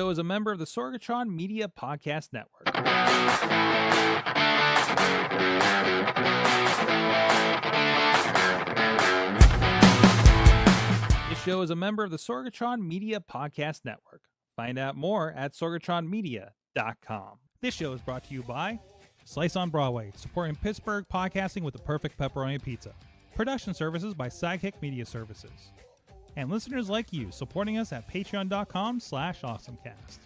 show is a member of the Sorgatron Media Podcast Network. This show is a member of the Sorgatron Media Podcast Network. Find out more at sorgatronmedia.com. This show is brought to you by Slice on Broadway, supporting Pittsburgh podcasting with the perfect pepperoni pizza. Production services by Sidekick Media Services. And listeners like you, supporting us at patreon.com/awesomecast.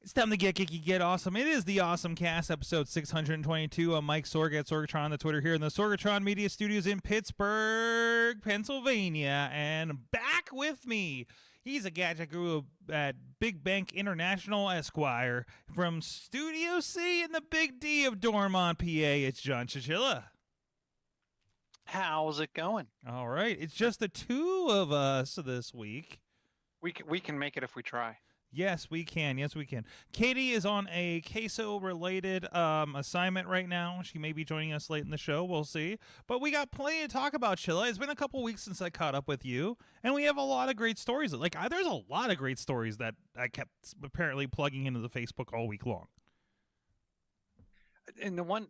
It's time to get geeky, get awesome. It is the AwesomeCast, episode 622. I'm Mike Sorg at Sorgatron on the Twitter here in the Sorgatron Media Studios in Pittsburgh, Pennsylvania. And back with me, he's a gadget guru at Big Bank International Esquire from Studio C in the Big D of Dormont, PA. It's John Chichilla. How's it going? All right. It's just the two of us this week. We can make it if we try. Yes, we can. Yes, we can. Katie is on a queso-related assignment right now. She may be joining us late in the show. We'll see. But we got plenty to talk about, Chilla. It's been a couple weeks since I caught up with you, and we have a lot of great stories. There's a lot of great stories that I kept apparently plugging into the Facebook all week long. And the one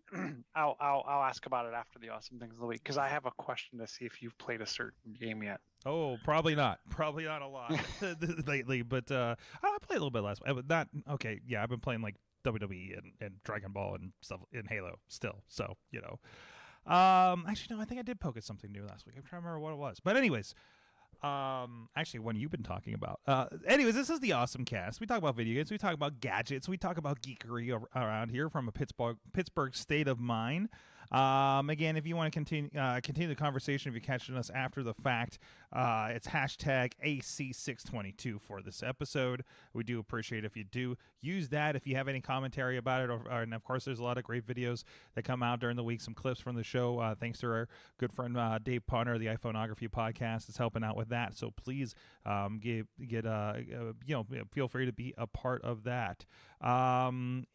I'll ask about it after the awesome things of the week, because I have a question to see if you've played a certain game yet. Oh, probably not. Probably not a lot lately, but I played a little bit last week. But not okay. Yeah, I've been playing like WWE and Dragon Ball and stuff in Halo still. So actually no, I think I did poke at something new last week. I'm trying to remember what it was. But anyways. Actually, one you've been talking about. Anyways, this is the AwesomeCast. We talk about video games. We talk about gadgets. We talk about geekery around here from a Pittsburgh state of mind. Again, if you want to continue the conversation, if you're catching us after the fact, it's hashtag AC622 for this episode. We do appreciate if you do use that. If you have any commentary about it, and of course, there's a lot of great videos that come out during the week. Some clips from the show. Thanks to our good friend Dave Punter, the iPhoneography podcast, is helping out with that. So please feel free to be a part of that. And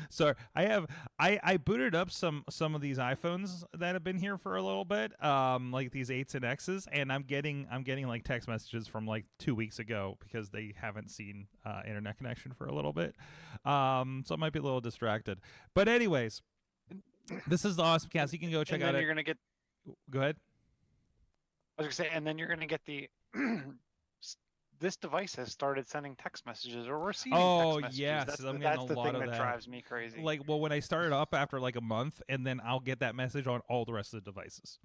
so I booted up some of these iPhones that have been here for a little bit, like these 8s and X's, and I'm getting like text messages from like 2 weeks ago because they haven't seen internet connection for a little bit. So I might be a little distracted. But anyways, this is the AwesomeCast. You can go check out it. You're gonna get. Go ahead. I was gonna say, and then you're gonna get the. This device has started sending text messages or receiving text messages. Yes, that's I'm the getting a lot thing of that that. drives me crazy. When I start it up after like a month, and then I'll get that message on all the rest of the devices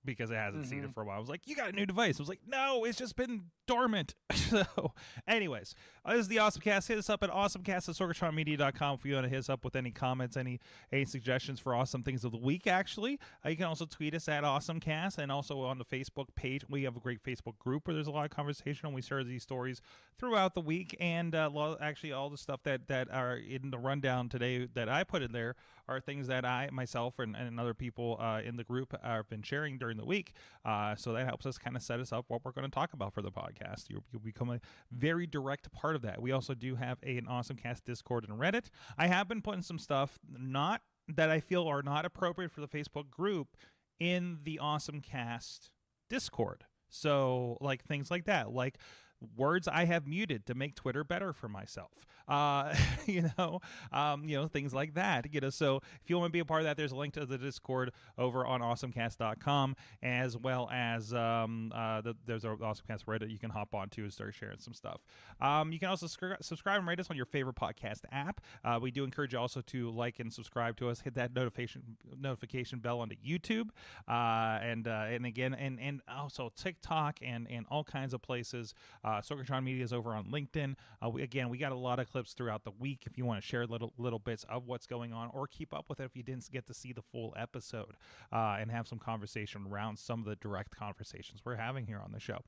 because it hasn't seen it for a while. I was like, you got a new device. I was like, no, it's just been dormant. So anyways, this is the AwesomeCast. Hit us up at awesomecast@sorgatronmedia.com if you want to hit us up with any comments, any suggestions for awesome things of the week, actually. You can also tweet us at AwesomeCast, and also on the Facebook page. We have a great Facebook group where there's a lot of conversation, and we share these stories throughout the week. And actually all the stuff that are in the rundown today that I put in there are things that I, myself, and other people in the group have been sharing during the week. So that helps us kind of set us up what we're going to talk about for the podcast. You'll become a very direct part of that. We also do have an AwesomeCast Discord and Reddit. I have been putting some stuff not that I feel are not appropriate for the Facebook group in the AwesomeCast Discord. So like things like that, like words I have muted to make Twitter better for myself. Things like that. So if you want to be a part of that, there's a link to the Discord over on awesomecast.com, as well as there's our AwesomeCast Reddit you can hop on to and start sharing some stuff. You can also subscribe and rate us on your favorite podcast app. We do encourage you also to like and subscribe to us. Hit that notification bell onto YouTube, and also TikTok and all kinds of places. Sorgatron Media is over on LinkedIn. We got a lot of clips throughout the week if you want to share little bits of what's going on, or keep up with it if you didn't get to see the full episode, and have some conversation around some of the direct conversations we're having here on the show.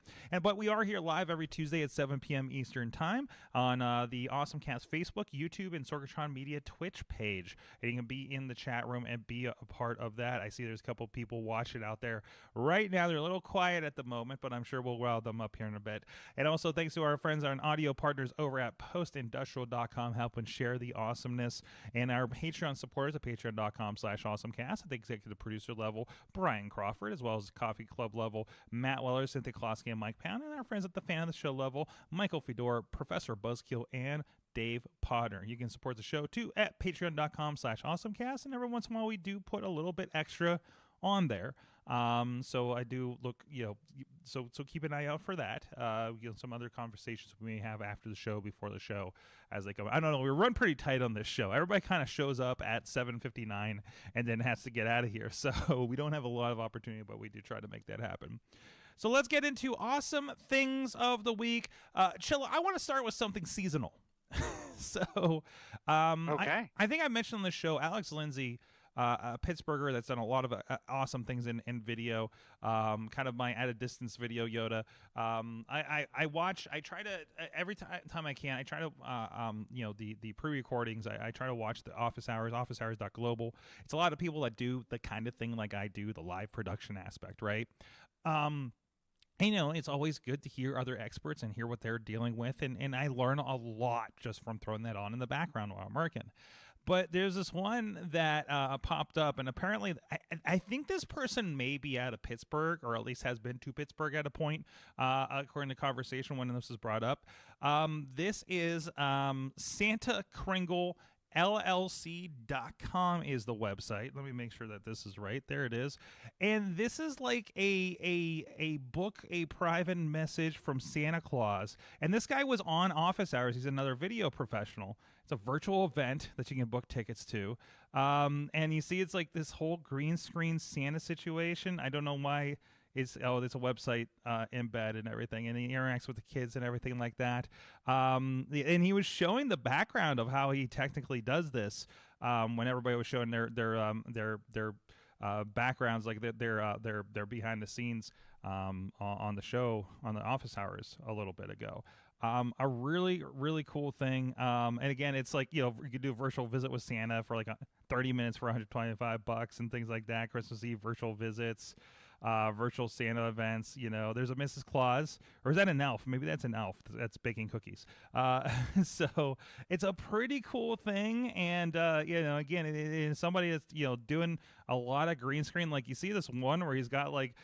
But we are here live every Tuesday at 7 p.m. Eastern Time on the AwesomeCast Facebook, YouTube, and Sorgatron Media Twitch page. And you can be in the chat room and be a part of that. I see there's a couple people watching out there right now. They're a little quiet at the moment, but I'm sure we'll rile them up here in a bit. And And also thanks to our friends, our audio partners over at postindustrial.com, helping share the awesomeness, and our Patreon supporters at patreon.com/awesomecast at the executive producer level, Brian Crawford, as well as coffee club level, Matt Weller, Cynthia Klosky, and Mike Pound, and our friends at the fan of the show level, Michael Fedor, Professor Buzzkill, and Dave Potter. You can support the show too at patreon.com/awesomecast, and every once in a while we do put a little bit extra on there. So I do look, so keep an eye out for that. Some other conversations we may have after the show, before the show, as they come. I don't know. We run pretty tight on this show. Everybody kind of shows up at 7:59 and then has to get out of here. So we don't have a lot of opportunity, but we do try to make that happen. So let's get into awesome things of the week. Chilla, I want to start with something seasonal. So, Okay. I think I mentioned on the show, Alex Lindsay, a Pittsburgher that's done a lot of awesome things in video, kind of my at a distance video Yoda. I try to, every time I can, I try to, the pre-recordings, I try to watch the office hours, officehours.global. It's a lot of people that do the kind of thing like I do, the live production aspect, right? It's always good to hear other experts and hear what they're dealing with, and I learn a lot just from throwing that on in the background while I'm working. But there's this one that popped up, and apparently I think this person may be out of Pittsburgh, or at least has been to Pittsburgh at a point, according to conversation when this was brought up. This is Santa Kringle LLC.com is the website. Let me make sure that this is right. There it is. And this is like a book, a private message from Santa Claus. And this guy was on Office Hours. He's another video professional. It's a virtual event that you can book tickets to. And you see it's like this whole green screen Santa situation. I don't know why. It's a website embed and everything, and he interacts with the kids and everything like that. And he was showing the background of how he technically does this when everybody was showing their backgrounds, like their behind the scenes on the show on the Office Hours a little bit ago. A really, really cool thing. And again, it's like, you could do a virtual visit with Santa for like 30 minutes for $125 and things like that. Christmas Eve virtual visits. Virtual Santa events, there's a Mrs. Claus, or is that an elf? Maybe that's an elf that's baking cookies. So it's a pretty cool thing. And, again, somebody that's, doing a lot of green screen. Like you see this one where he's got like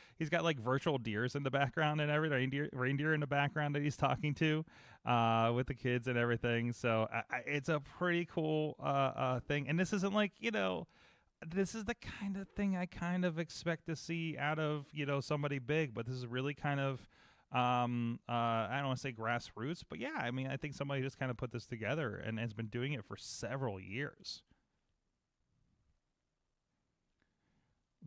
virtual deers in the background and everything, reindeer in the background that he's talking to, with the kids and everything. So it's a pretty cool, thing. And this isn't like, this is the kind of thing I kind of expect to see out of, somebody big, but this is really kind of, I don't want to say grassroots, but yeah, I mean, I think somebody just kind of put this together and has been doing it for several years.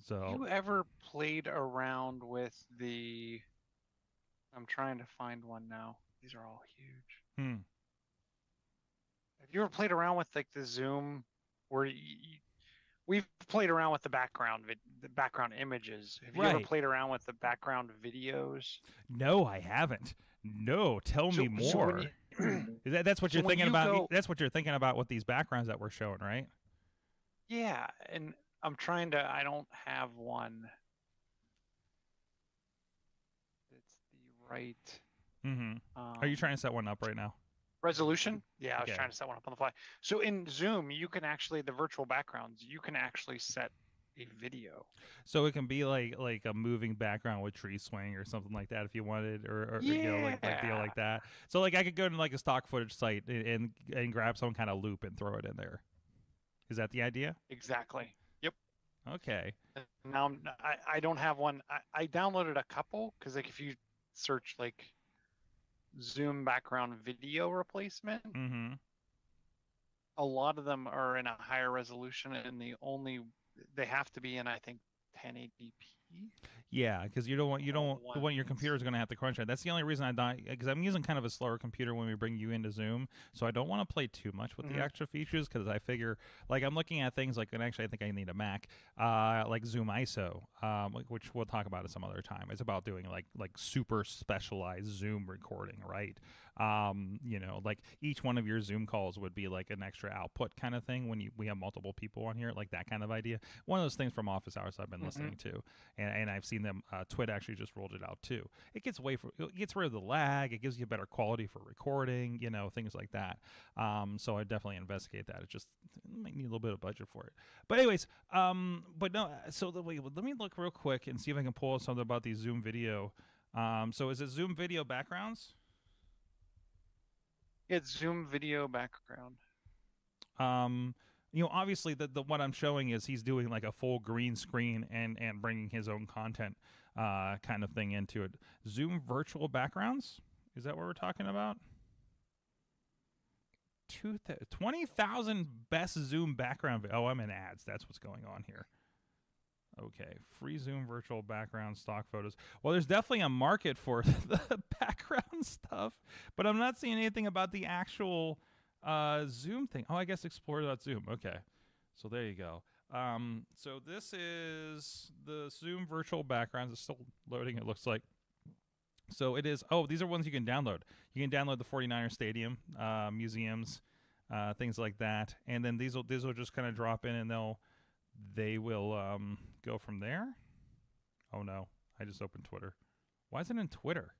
So, you ever played around with I'm trying to find one now. These are all huge. Have you ever played around with like the Zoom where we've played around with the background images. Have you ever played around with the background videos? No, I haven't. No, tell me more. That's what you're thinking about. That's what you're thinking about with these backgrounds that we're showing, right? Yeah, and I don't have one. It's the right. Are you trying to set one up right now? Resolution? Yeah, I was trying to set one up on the fly. So in Zoom, you can actually, the virtual backgrounds, you can actually set a video. So it can be like a moving background with tree swing or something like that if you wanted, or like deal like that. So like I could go to like a stock footage site and grab some kind of loop and throw it in there. Is that the idea? Exactly. Yep. Okay. Now I don't have one. I downloaded a couple because like if you search like Zoom background video replacement, a lot of them are in a higher resolution, and they have to be in, I think, 1080p. Yeah, because you don't want your computer's going to have to crunch it. That's the only reason because I'm using kind of a slower computer when we bring you into Zoom, so I don't want to play too much with the extra features, because I figure, like, I'm looking at things like, and actually I think I need a Mac, like Zoom ISO, which we'll talk about at some other time. It's about doing like super specialized Zoom recording, right? Like each one of your Zoom calls would be like an extra output kind of thing when we have multiple people on here, like that kind of idea. One of those things from Office Hours I've been listening to, and I've seen them. Twit actually just rolled it out too. It gets rid of the lag. It gives you better quality for recording, things like that. So I definitely investigate that. It might need a little bit of budget for it. But anyways, but no. So let me look real quick and see if I can pull something about these Zoom video. So is it Zoom video backgrounds? It's Zoom video background. Obviously the what I'm showing is he's doing like a full green screen and bringing his own content kind of thing into it. Zoom virtual backgrounds? Is that what we're talking about? 20,000 best Zoom background. Oh, I'm in ads. That's what's going on here. Okay, free Zoom virtual background stock photos. Well, there's definitely a market for the background stuff, but I'm not seeing anything about the actual Zoom thing. Oh, I guess explore.zoom. Okay, so there you go. So this is the Zoom virtual backgrounds. It's still loading, it looks like. So it is. Oh, these are ones you can download. You can download the 49er Stadium, museums, things like that, and then these will just kind of drop in, and they will go from there. Oh no, I just opened Twitter. Why is it in Twitter?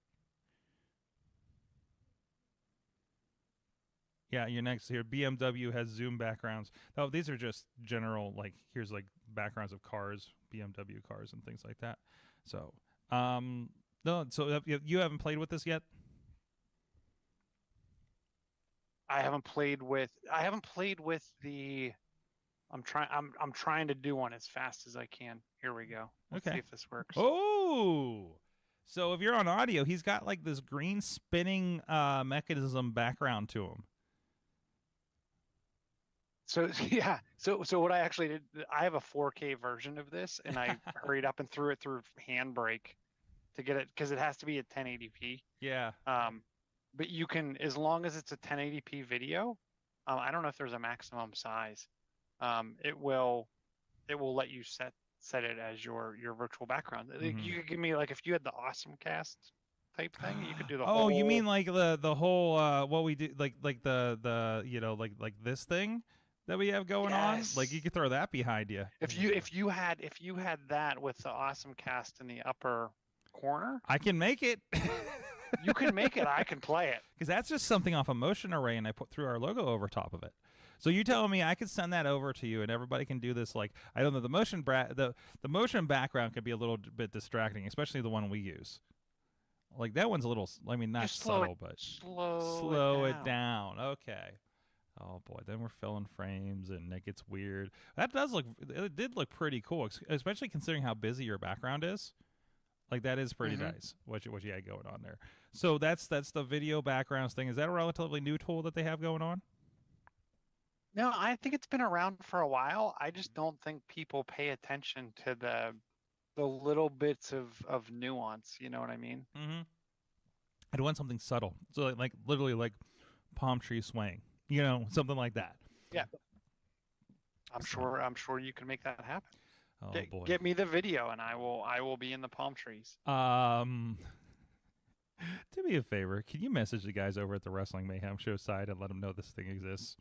Yeah, you're next here. BMW has Zoom backgrounds. Oh, these are just general, like, here's like backgrounds of cars, BMW cars and things like that. So, no, so you haven't played with this yet? I haven't played with the I'm trying to do one as fast as I can. Here we go. Let's see if this works. Oh, so if you're on audio, he's got like this green spinning mechanism background to him. So yeah, so what I actually did, I have a 4K version of this, and I hurried up and threw it through Handbrake to get it, because it has to be at 1080p. Yeah. But you can, as long as it's a 1080p video, I don't know if there's a maximum size. It will let you set it as your virtual background. Mm-hmm. You could give me, like, if you had the AwesomeCast type thing, you could do the whole. Oh, you mean like the whole what we do, like the like this thing that we have going on? Like, you could throw that behind you. If you had that with the AwesomeCast in the upper corner, I can make it. You can make it. I can play it, because that's just something off a motion array, and I threw our logo over top of it. So you telling me I could send that over to you, and everybody can do this? Like, I don't know, the motion the motion background could be a little bit distracting, especially the one we use. Like, that one's a little, I mean, not subtle, but slow it down. Okay. Oh boy, then we're filling frames, and it gets weird. It did look pretty cool, especially considering how busy your background is. Like, that is pretty nice, what you had going on there. So that's the video backgrounds thing. Is that a relatively new tool that they have going on? No, I think it's been around for a while. I just don't think people pay attention to the little bits of nuance. You know what I mean? Mm-hmm. I'd want something subtle, so like literally like palm tree swaying, something like that. Yeah, I'm sure you can make that happen. Oh boy! Get me the video, and I will be in the palm trees. Do me a favor. Can you message the guys over at the Wrestling Mayhem Show side and let them know this thing exists?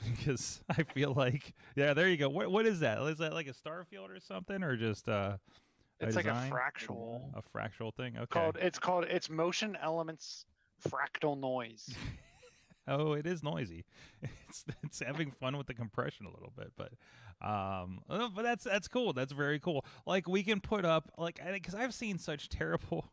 Because I feel like, yeah, there you go. What is that? Is that like a Starfield or something, or just it's like a fractal thing? Okay. It's Motion Elements Fractal Noise. Oh, it is noisy. It's having fun with the compression a little bit, but that's cool. That's very cool. Like, we can put up, like, because I've seen such terrible.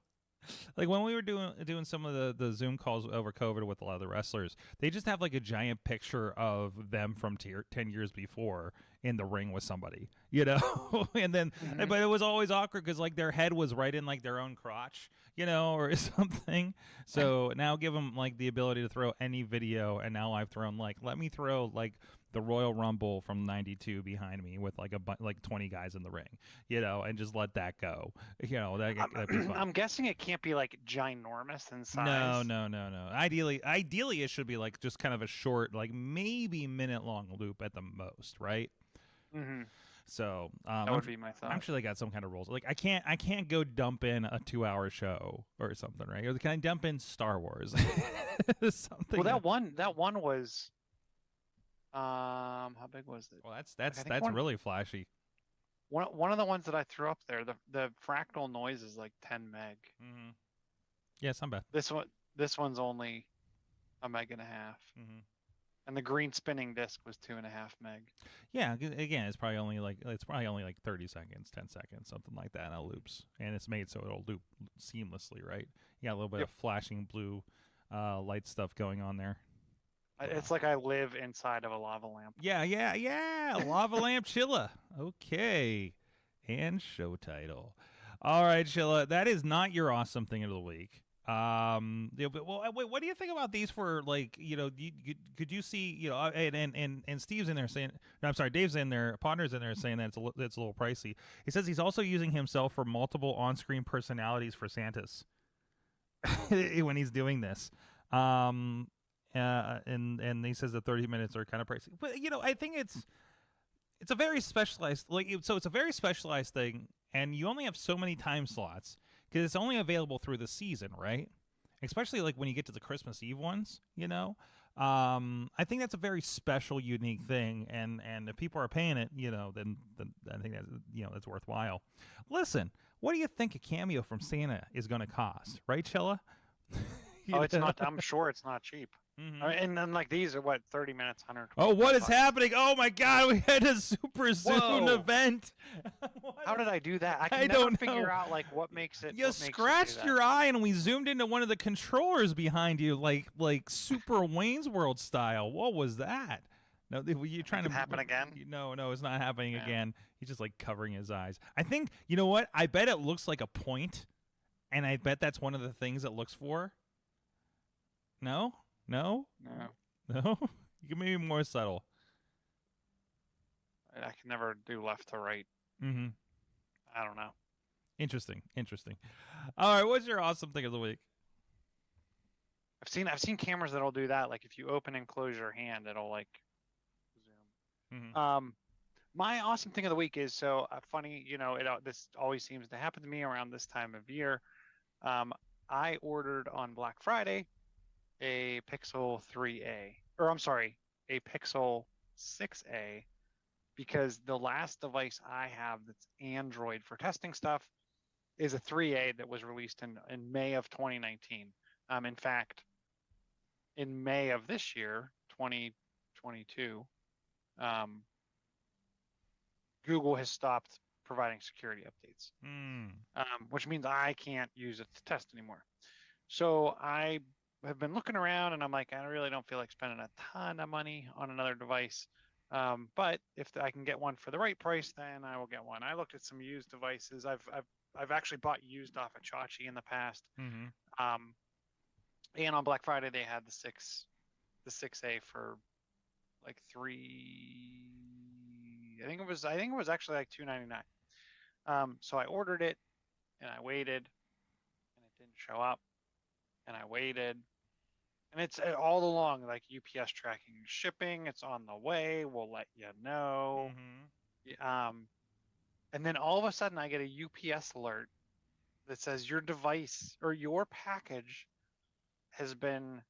Like, when we were doing some of the Zoom calls over COVID with a lot of the wrestlers, they just have like a giant picture of them from 10 years before in the ring with somebody, and then, but it was always awkward because, like, their head was right in like their own crotch, or something. So now give them like the ability to throw any video, and now I've thrown, like, let me throw like the Royal Rumble from '92 behind me with like like 20 guys in the ring, and just let that go. That'd be fun. I'm guessing it can't be like ginormous in size. No. Ideally, it should be like just kind of a short, like maybe minute long loop at the most, right? Mm-hmm. So that would be my thought. I'm sure they got some kind of rules. Like I can't go dump in a 2-hour show or something, right? Or can I dump in Star Wars? Something. Well, that one was, how big was it? Well, that's really flashy. One of the ones that I threw up there, the fractal noise is like 10 meg. Mm-hmm. Yeah, it's not bad. This one's only a meg and a half. Mm-hmm. And the green spinning disc was 2.5 meg. Yeah, again, it's probably only like 30 seconds, 10 seconds, something like that, and it loops, and it's made so it'll loop seamlessly, right? You got a little bit of flashing blue light stuff going on there. It's like I live inside of a lava lamp. Yeah. Lava lamp Chilla. Okay, and show title. All right, Chilla, that is not your awesome thing of the week. Well, wait, what do you think about these for, like, could you see, and Steve's in there saying, no, I'm sorry, Dave's in there, Potter's in there saying that it's a little pricey. He says he's also using himself for multiple on-screen personalities for Santas when he's doing this. And he says the 30 minutes are kind of pricey, but I think it's a very specialized, so it's a very specialized thing, and you only have so many time slots. Because it's only available through the season, right? Especially like when you get to the Christmas Eve ones, I think that's a very special, unique thing, and if people are paying it, then I think that's worthwhile. Listen, what do you think a cameo from Santa is going to cost, right, Chilla? It's not. I'm sure it's not cheap. Mm-hmm. And then like these are 30 minutes, 100. Oh, what is happening? Oh my God, we had a super Zoom event. How did I do that? I don't figure out like what makes it. You scratched your eye, and we zoomed into one of the controllers behind you, like Super Wayne's World style. What was that? No, were you trying to happen again? No, it's not happening again. He's just like covering his eyes. I think you know what? I bet it looks like a point, and I bet that's one of the things it looks for. No. You can maybe more subtle. I can never do left to right. Mm-hmm. I don't know. Interesting. All right, what's your awesome thing of the week? I've seen cameras that'll do that. Like if you open and close your hand, it'll like zoom. Mm-hmm. My awesome thing of the week is funny. This always seems to happen to me around this time of year. I ordered on Black Friday a Pixel 3a, or I'm sorry, a Pixel 6a, because the last device I have that's Android for testing stuff is a 3a that was released in May of 2019. In fact, in May of this year, 2022, Google has stopped providing security updates, which means I can't use it to test anymore. So I have been looking around, and I'm like, I really don't feel like spending a ton of money on another device. But if I can get one for the right price, then I will get one. I looked at some used devices. I've actually bought used off of Chachi in the past. Mm-hmm. And on Black Friday they had the 6A for like I think it was actually like $299. So I ordered it, and I waited, and it didn't show up, and I waited, and it's all along like UPS tracking shipping. It's on the way. We'll let you know. Mm-hmm. And then all of a sudden I get a UPS alert that says your device or your package has been,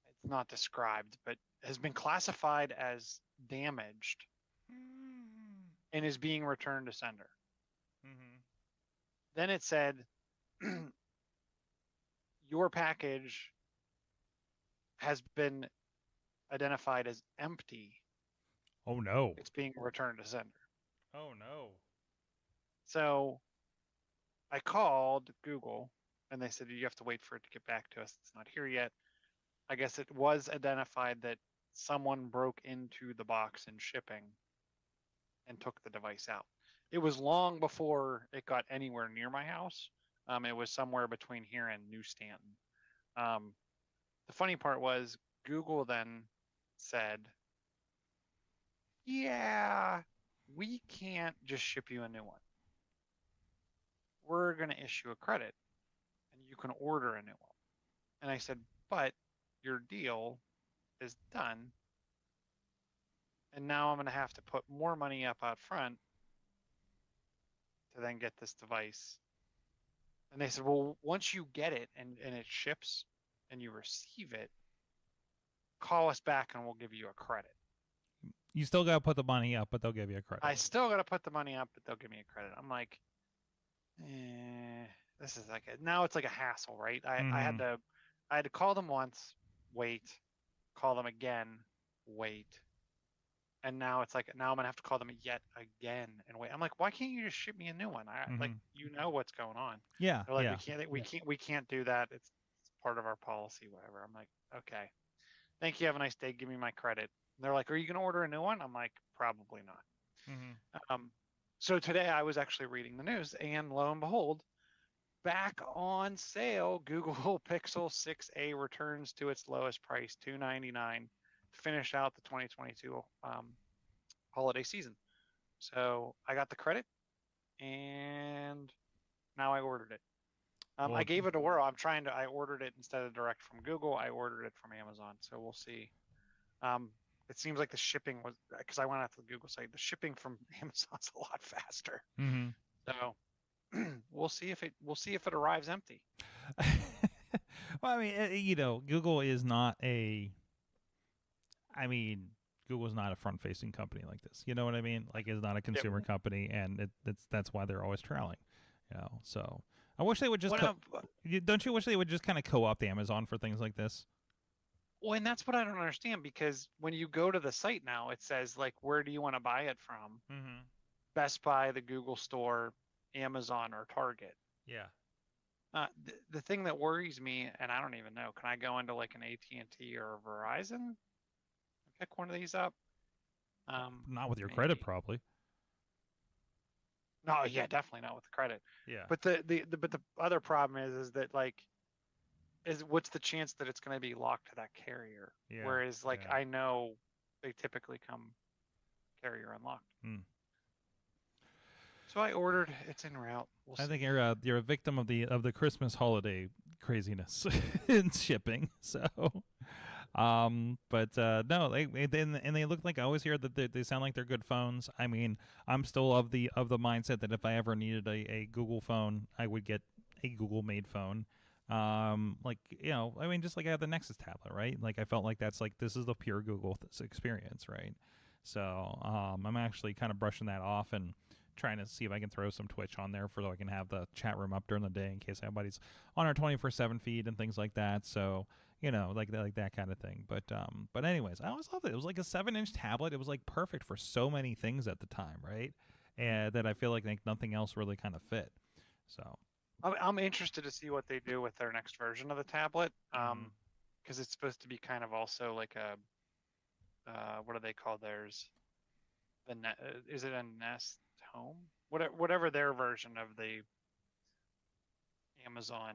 it's not described, but has been classified as damaged and is being returned to sender. Mm-hmm. Then it said your package has been identified as empty. Oh no. It's being returned to sender. Oh no. So I called Google, and they said you have to wait for it to get back to us. It's not here yet. I guess it was identified that someone broke into the box in shipping and took the device out. It was long before it got anywhere near my house. It was somewhere between here and New Stanton. The funny part was Google then said, yeah, we can't just ship you a new one. We're going to issue a credit, and you can order a new one. And I said, but your deal is done. and now I'm going to have to put more money up out front to then get this device. And they said, well, once you get it and it ships and you receive it, call us back and we'll give you a credit. You still got to put the money up, but they'll give you a credit. I still got to put the money up, but they'll give me a credit. I'm like, this is like now it's like a hassle, right? I had to call them once, wait, call them again, wait. And now it's like now I'm gonna have to call them yet again and wait. I'm like, why can't you just ship me a new one? Like you know what's going on. Yeah. They're like, we can't do that. It's part of our policy, whatever. I'm like, okay. Thank you. Have a nice day. Give me my credit. And they're like, are you gonna order a new one? I'm like, probably not. So today I was actually reading the news, and lo and behold, back on sale, Google Pixel 6a returns to its lowest price, $299, to finish out the 2022 holiday season. So I got the credit, and now I ordered it. I gave it a whirl. I ordered it instead of direct from Google. I ordered it from Amazon. So we'll see. It seems like the shipping was, because I went out to the Google site, the shipping from Amazon's a lot faster. So we'll see if it arrives empty. Well, I mean, Google is not Google's not a front-facing company like this. You know what I mean? Like, it's not a consumer company, and that's why they're always trailing. So I wish they would just. Don't you wish they would just kind of co-opt Amazon for things like this? Well, and that's what I don't understand, because when you go to the site now, it says like, where do you want to buy it from? Best Buy, the Google Store, Amazon, or Target. Yeah. The thing that worries me, and I don't even know, can I go into like an AT&T or a Verizon and pick one of these up? Not with your credit, probably. No, yeah, definitely not with the credit. Yeah. But the other problem is that like, what's the chance that it's going to be locked to that carrier? Yeah. Whereas like I know they typically come carrier unlocked. So I ordered. It's en route. I think you're a victim of the Christmas holiday craziness in shipping. So, but no, they look like, I always hear that they sound like they're good phones. I mean, I'm still of the mindset that if I ever needed a Google phone, I would get a Google made phone. Like, I mean, just like I have the Nexus tablet, right? Like, I felt like that's like, this is the pure Google experience, right? So, I'm actually kind of brushing that off and trying to see if I can throw some Twitch on there so I can have the chat room up during the day in case anybody's on our 24/7 feed and things like that. So, like that kind of thing. But anyways, I always loved it. It was like a 7-inch tablet. It was like perfect for so many things at the time, right? And that I feel like nothing else really kind of fit. So I'm interested to see what they do with their next version of the tablet, because it's supposed to be kind of also like a what do they call theirs? Is it a Nest Home? Whatever their version of the Amazon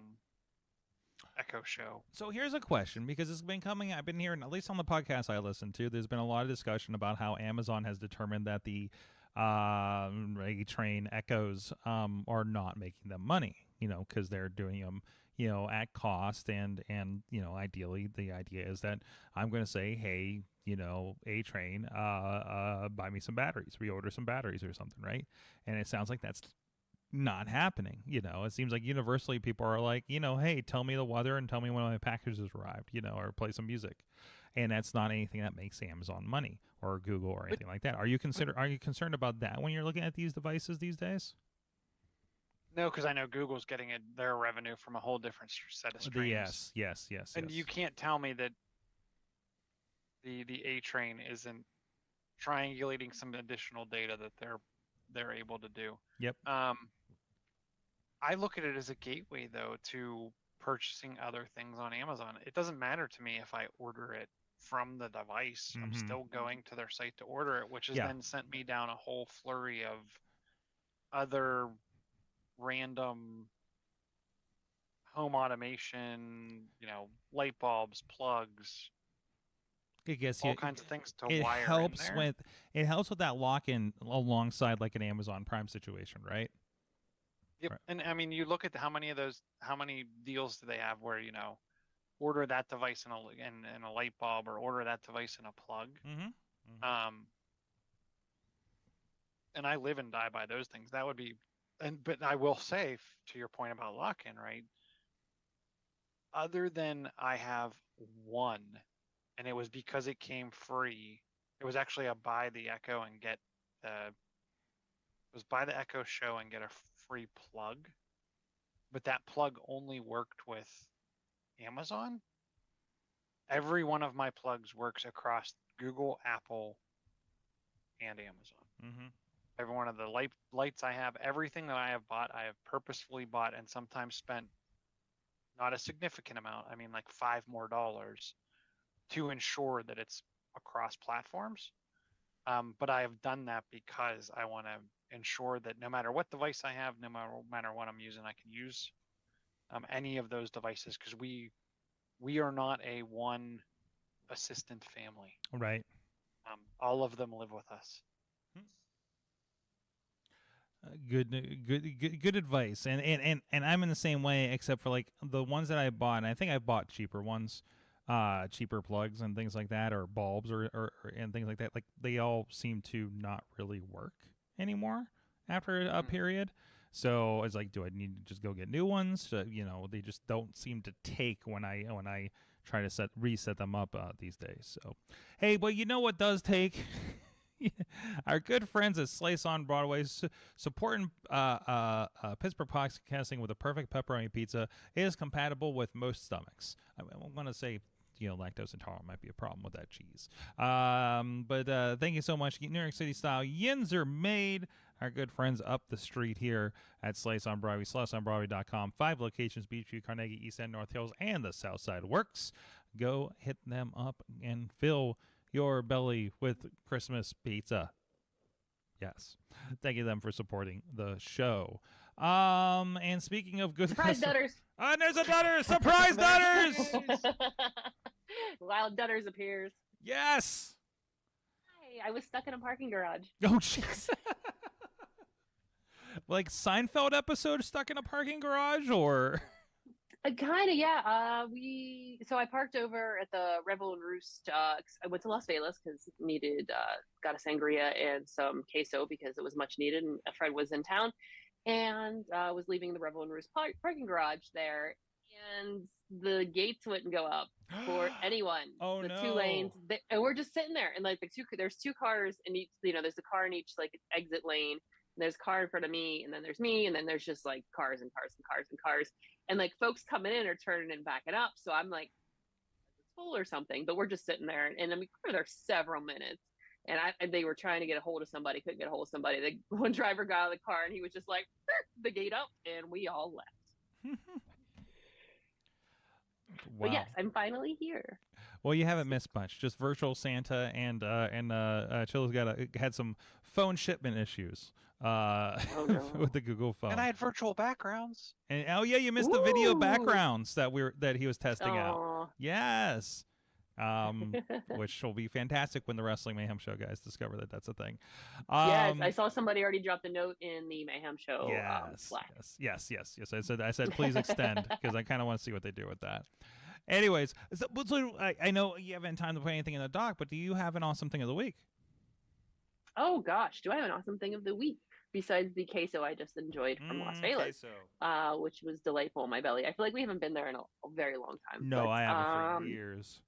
Echo Show. So here's a question, because it's been coming. I've been hearing, at least on the podcast I listen to, there's been a lot of discussion about how Amazon has determined that the A-Train Echoes are not making them money. Because they're doing them, at cost, and ideally the idea is that I'm going to say, hey, A-Train, buy me some batteries, reorder some batteries or something, right? And it sounds like that's not happening. It seems like universally people are like, hey, tell me the weather and tell me when my package has arrived, or play some music. And that's not anything that makes Amazon money or Google or anything like that. Are you concerned about that when you're looking at these devices these days? No, because I know Google's getting their revenue from a whole different set of streams. Yes. And you can't tell me that the A-Train isn't triangulating some additional data that they're able to do. Yep. I look at it as a gateway, though, to purchasing other things on Amazon. It doesn't matter to me if I order it from the device. I'm still going to their site to order it, which has then sent me down a whole flurry of other random home automation, light bulbs, plugs, all kinds of things to wire in there. It helps with that lock-in alongside like an Amazon Prime situation, right? Yep. Right. And I mean, you look at how many deals do they have where, order that device in a light bulb, or order that device in a plug. and I live and die by those things. That would be, but I will say to your point about lock-in, right? Other than I have one, and it was because it came free. It was actually a buy the Echo and get the. It was buy the Echo show and get a free plug, but that plug only worked with Amazon. Every one of my plugs works across Google, Apple, and Amazon. Mm-hmm. Every one of the lights I have, everything that I have bought, I have purposefully bought and sometimes spent not a significant amount. I mean, like $5 more to ensure that it's across platforms. But I have done that because I want to ensure that no matter what device I have, no matter what I'm using, I can use any of those devices, because we are not a one assistant family. Right. All of them live with us. Good advice, and I'm in the same way, except for like the ones that I bought, and I think I bought cheaper ones, cheaper plugs and things like that, or bulbs or and things like that. Like they all seem to not really work anymore after a period. So it's like, do I need to just go get new ones? They just don't seem to take when I try to reset them up these days. So hey, but you know what does take? Our good friends at Slice on Broadway, supporting Pittsburgh podcasting with a perfect pepperoni pizza, is compatible with most stomachs. I want to say, lactose intolerant might be a problem with that cheese. But thank you so much. New York City style yins are made. Our good friends up the street here at Slice on Broadway, sliceonbroadway.com. 5 locations: Beachview, Carnegie, East End, North Hills, and the South Side Works. Go hit them up and fill your belly with Christmas pizza. Yes. Thank you them for supporting the show. And speaking of good surprise Dutters. There's a Dutters! Surprise Dutters! Wild Dutters appears. Yes. Hi, I was stuck in a parking garage. Oh jeez. Like Seinfeld episode, stuck in a parking garage, or kind of, yeah. So I parked over at the Revel and Roost. I went to Las Vegas because needed got a sangria and some queso because it was much needed, and a friend was in town, and was leaving the Revel and Roost parking garage there, and the gates wouldn't go up for anyone. Oh the no. 2 lanes, and we're just sitting there, and like there's 2 cars in each. There's a car in each like exit lane. There's a car in front of me, and then there's me, and then there's just like cars and cars and cars and cars, and like folks coming in are turning and backing up. So I'm like, it's full or something, but we're just sitting there, and then we were there several minutes, and they were trying to get a hold of somebody, couldn't get a hold of somebody. The one driver got out of the car, and he was just like, the gate up, and we all left. Wow. But yes, I'm finally here. Well, you haven't missed much. Just virtual Santa and Chilla's had some phone shipment issues with the Google phone. And I had virtual backgrounds. And you missed the video backgrounds that he was testing out. Yes. Which will be fantastic when the Wrestling Mayhem Show guys discover that that's a thing. Yes, I saw somebody already dropped a note in the Mayhem Show. Yes. I said please extend, because I kind of want to see what they do with that. Anyways, so I know you haven't time to put anything in the doc, but do you have an awesome thing of the week? Oh gosh, do I have an awesome thing of the week besides the queso I just enjoyed from Las Vegas, which was delightful in my belly. I feel like we haven't been there in a very long time. No, I haven't for years.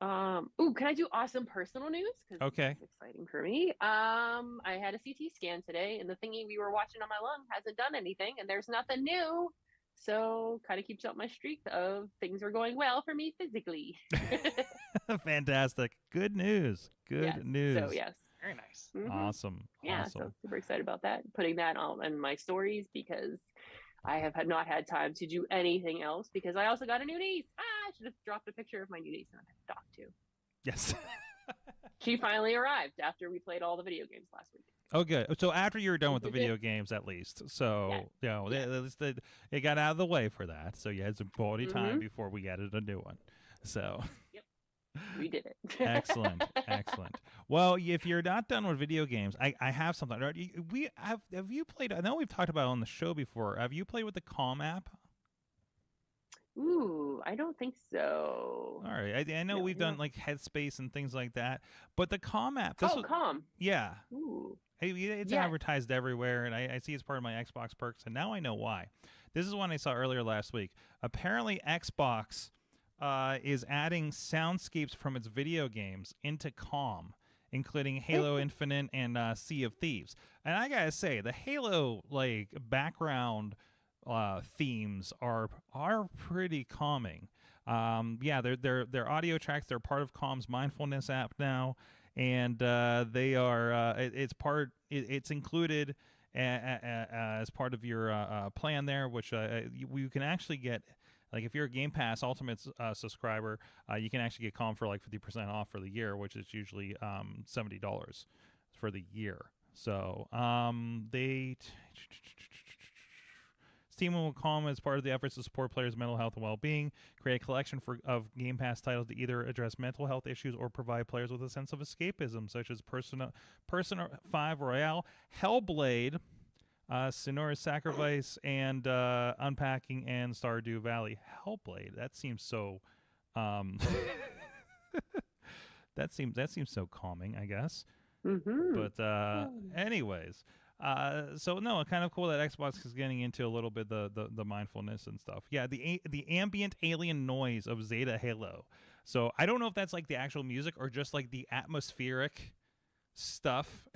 Can I do awesome personal news? Okay. It's exciting for me. I had a CT scan today, and the thingy we were watching on my lung hasn't done anything, and there's nothing new. So kind of keeps up my streak of things are going well for me physically. Fantastic. Good news. Good news. So yes. Very nice. Mm-hmm. Awesome. Yeah, so super excited about that. Putting that on in my stories because I have not had time to do anything else because I also got a new niece. I should have dropped a picture of my new niece and I talked to. Yes. She finally arrived after we played all the video games last week. Oh, good. So after you were done with the video games, at least. So, it got out of the way for that. So you had some quality time before we added a new one. So. Yep. We did it. Excellent. Well, if you're not done with video games, I have something. Have you played? I know we've talked about it on the show before. Have you played with the Calm app? Ooh, I don't think so. All right, I know we've done like Headspace and things like that, but the Calm app. Calm. Yeah. Ooh. Hey, it's advertised everywhere, and I see it's part of my Xbox perks, and now I know why. This is one I saw earlier last week. Apparently, Xbox is adding soundscapes from its video games into Calm, including Halo Infinite and Sea of Thieves. And I gotta say, the Halo like background themes are pretty calming. They're audio tracks. They're part of Calm's mindfulness app now, and they are it's included as part of your plan there, which you can actually get. Like if you're a Game Pass Ultimate subscriber, you can actually get Calm for like 50% off for the year, which is usually $70 for the year. So Steam will Calm as part of the efforts to support players' mental health and well-being, create a collection of Game Pass titles to either address mental health issues or provide players with a sense of escapism, such as Persona 5 Royale, Hellblade, Sonora's Sacrifice, and Unpacking and Stardew Valley. Hellblade. That seems so. That seems so calming, I guess. Mm-hmm. But anyways, so no, kind of cool that Xbox is getting into a little bit the mindfulness and stuff. Yeah, the ambient alien noise of Zeta Halo. So I don't know if that's like the actual music or just like the atmospheric stuff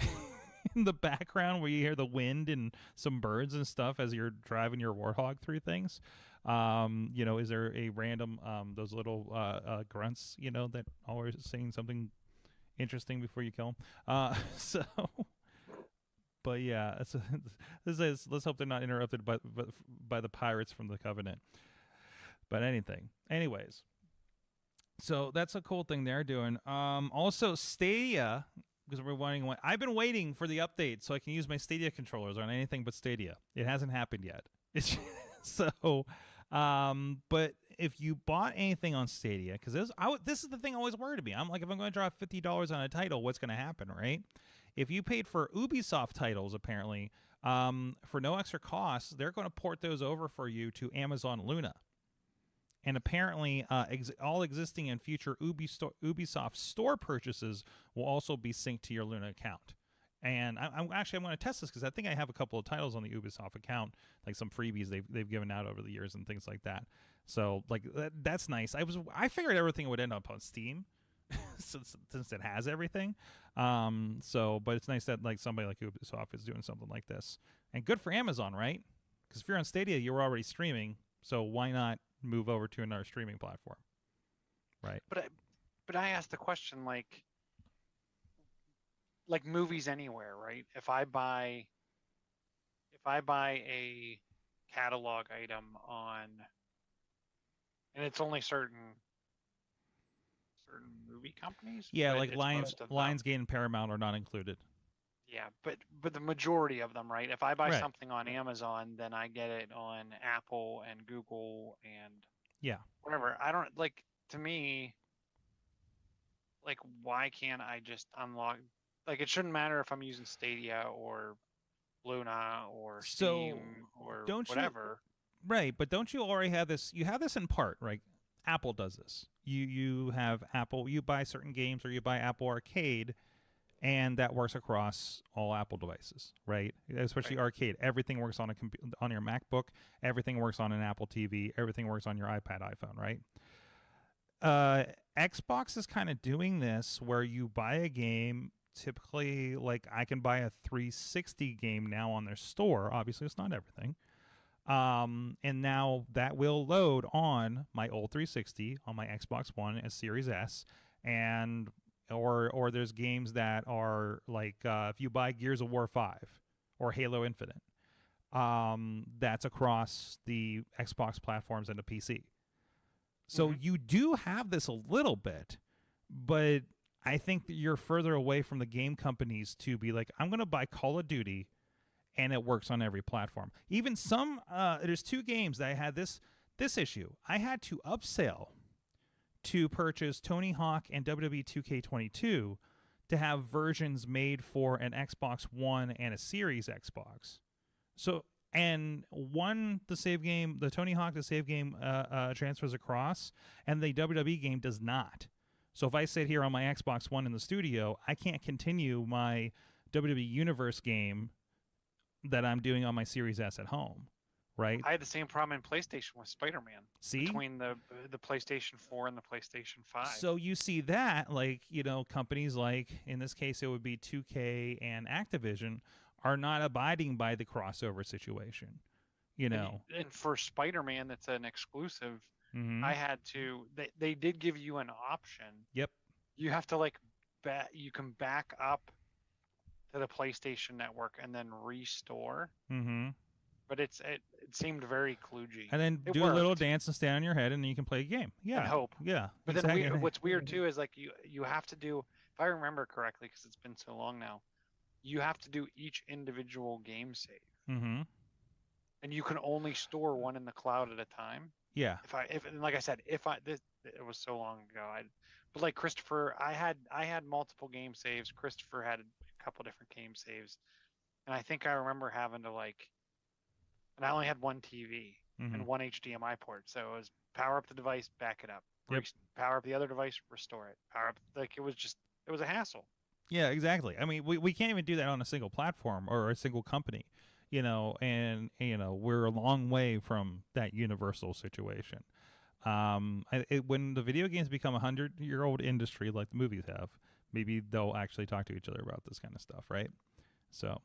in the background where you hear the wind and some birds and stuff as you're driving your Warthog through things. Is there a random those little grunts, that always saying something interesting before you kill them? But yeah, let's hope they're not interrupted by the pirates from the Covenant. But anyways, so that's a cool thing they're doing. Also Stadia, because I've been waiting for the update so I can use my Stadia controllers on anything but Stadia. It hasn't happened yet. But if you bought anything on Stadia, because this is the thing always worried me. I'm like, if I'm going to drop $50 on a title, what's going to happen, right? If you paid for Ubisoft titles, apparently, for no extra cost, they're going to port those over for you to Amazon Luna. And apparently, all existing and future Ubisoft store purchases will also be synced to your Luna account. And I'm going to test this because I think I have a couple of titles on the Ubisoft account, like some freebies they've given out over the years and things like that. So like that's nice. I figured everything would end up on Steam since it has everything. But it's nice that like somebody like Ubisoft is doing something like this, and good for Amazon, right? Because if you're on Stadia, you're already streaming, so why not move over to another streaming platform, right? But I asked the question like movies anywhere, right? If I buy a catalog item and it's only certain movie companies. Yeah, like Lionsgate and Paramount are not included. Yeah, but the majority of them, right? If I buy something on Amazon, then I get it on Apple and Google and whatever. I don't like, to me, like, why can't I just unlock? Like, it shouldn't matter if I'm using Stadia or Luna or Steam or whatever. Right, but don't you already have this? You have this in part, right? Apple does this. You have Apple. You buy certain games or you buy Apple Arcade, and that works across all Apple devices, right? Especially Arcade. Everything works on on your MacBook. Everything works on an Apple TV. Everything works on your iPad, iPhone, right? Xbox is kind of doing this where you buy a game. Typically, like I can buy a 360 game now on their store. Obviously, it's not everything. And now that will load on my old 360 on my Xbox One as Series S, and or there's games that are like if you buy Gears of War 5 or Halo Infinite, that's across the Xbox platforms and the PC. So you do have this a little bit, but I think that you're further away from the game companies to be like, I'm going to buy Call of Duty, and it works on every platform. Even some, there's two games that I had this issue. I had to upsell to purchase Tony Hawk and WWE 2K22 to have versions made for an Xbox One and a Series Xbox. So and the Tony Hawk, the save game transfers across, and the WWE game does not. So if I sit here on my Xbox One in the studio, I can't continue my WWE Universe game that I'm doing on my Series S at home, right? I had the same problem in PlayStation with Spider-Man. See? Between the PlayStation 4 and the PlayStation 5. So you see that, like, companies like, in this case, it would be 2K and Activision, are not abiding by the crossover situation, And for Spider-Man, that's an exclusive. I had to. They did give you an option. Yep. You have to you can back up to the PlayStation Network and then restore. Mm-hmm. But it seemed very kludgy. And then do a little dance and stand on your head, and then you can play a game. Yeah. And hope. Yeah. But exactly. then what's weird too is like you have to do, if I remember correctly, because it's been so long now, you have to do each individual game save. Mm-hmm. And you can only store one in the cloud at a time. Yeah. And like I said, it was so long ago. But like Christopher, I had multiple game saves. Christopher had a couple different game saves, and I think I remember having to and I only had one TV and one HDMI port, so it was power up the device, back it up, power up the other device, restore it, power up. Like it was a hassle. Yeah, exactly. I mean, we can't even do that on a single platform or a single company. And we're a long way from that universal situation. When the video games become a 100-year-old industry like the movies have, maybe they'll actually talk to each other about this kind of stuff, right? So,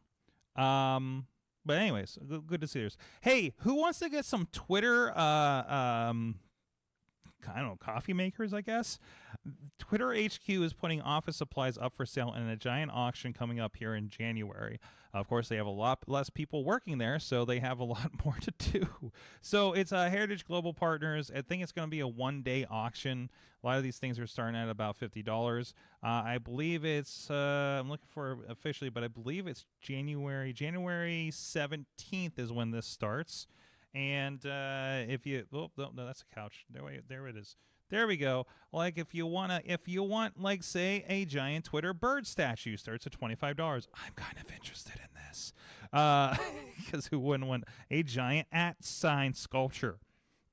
but anyways, good to see yours. Hey, who wants to get some Twitter, I don't know, coffee makers, I guess? Twitter HQ is putting office supplies up for sale in a giant auction coming up here in January. Of course, they have a lot less people working there, so they have a lot more to do. So it's Heritage Global Partners. I think it's going to be a one-day auction. A lot of these things are starting at about $50. I believe it's, I'm looking for officially, but I believe it's January 17th is when this starts. And if you, no, that's a couch. There it is. There we go. Like if you want, like, say, a giant Twitter bird statue starts at $25. I'm kind of interested in this. Because who wouldn't want a giant @ sign sculpture?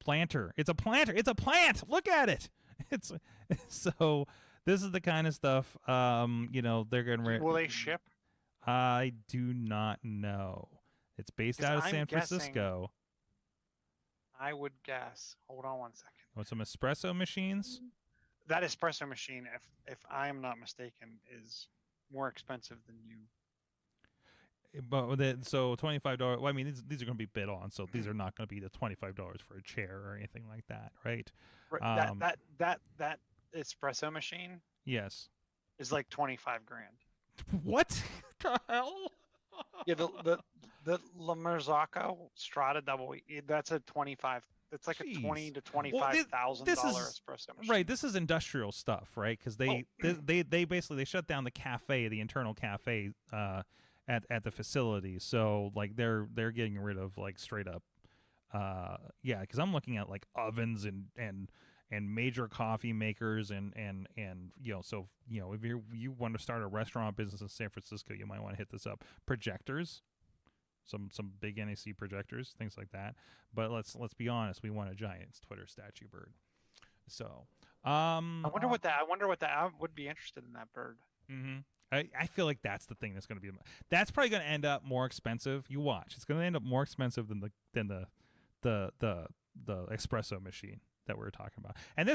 Planter. It's a planter. It's a plant. Look at it. It's so this is the kind of stuff, they're going to. Will they ship? I do not know. It's based out of San Francisco. I would guess. Hold on one second. Oh, some espresso machines? That espresso machine, if I'm not mistaken, is more expensive than you. But so $25. Well, I mean, these are going to be bid on, so these are not going to be the $25 for a chair or anything like that, right? That espresso machine. Yes. Is like $25,000. What the hell? Yeah, the La Marzocco Strada Double. That's a 25. It's like a $20,000 to $25,000 espresso machine. Right. This is industrial stuff, right? Because they basically shut down the cafe, the internal cafe, at the facility. So like they're getting rid of like straight up, because I'm looking at like ovens and major coffee makers and so if you want to start a restaurant business in San Francisco, you might want to hit this up. Projectors. Some big NAC projectors, things like that. But let's be honest, we want a giant Twitter statue bird. So I wonder what that. I would be interested in that bird. Mm-hmm. I feel like that's the thing that's going to be. That's probably going to end up more expensive. You watch, it's going to end up more expensive than the espresso machine that we were talking about. And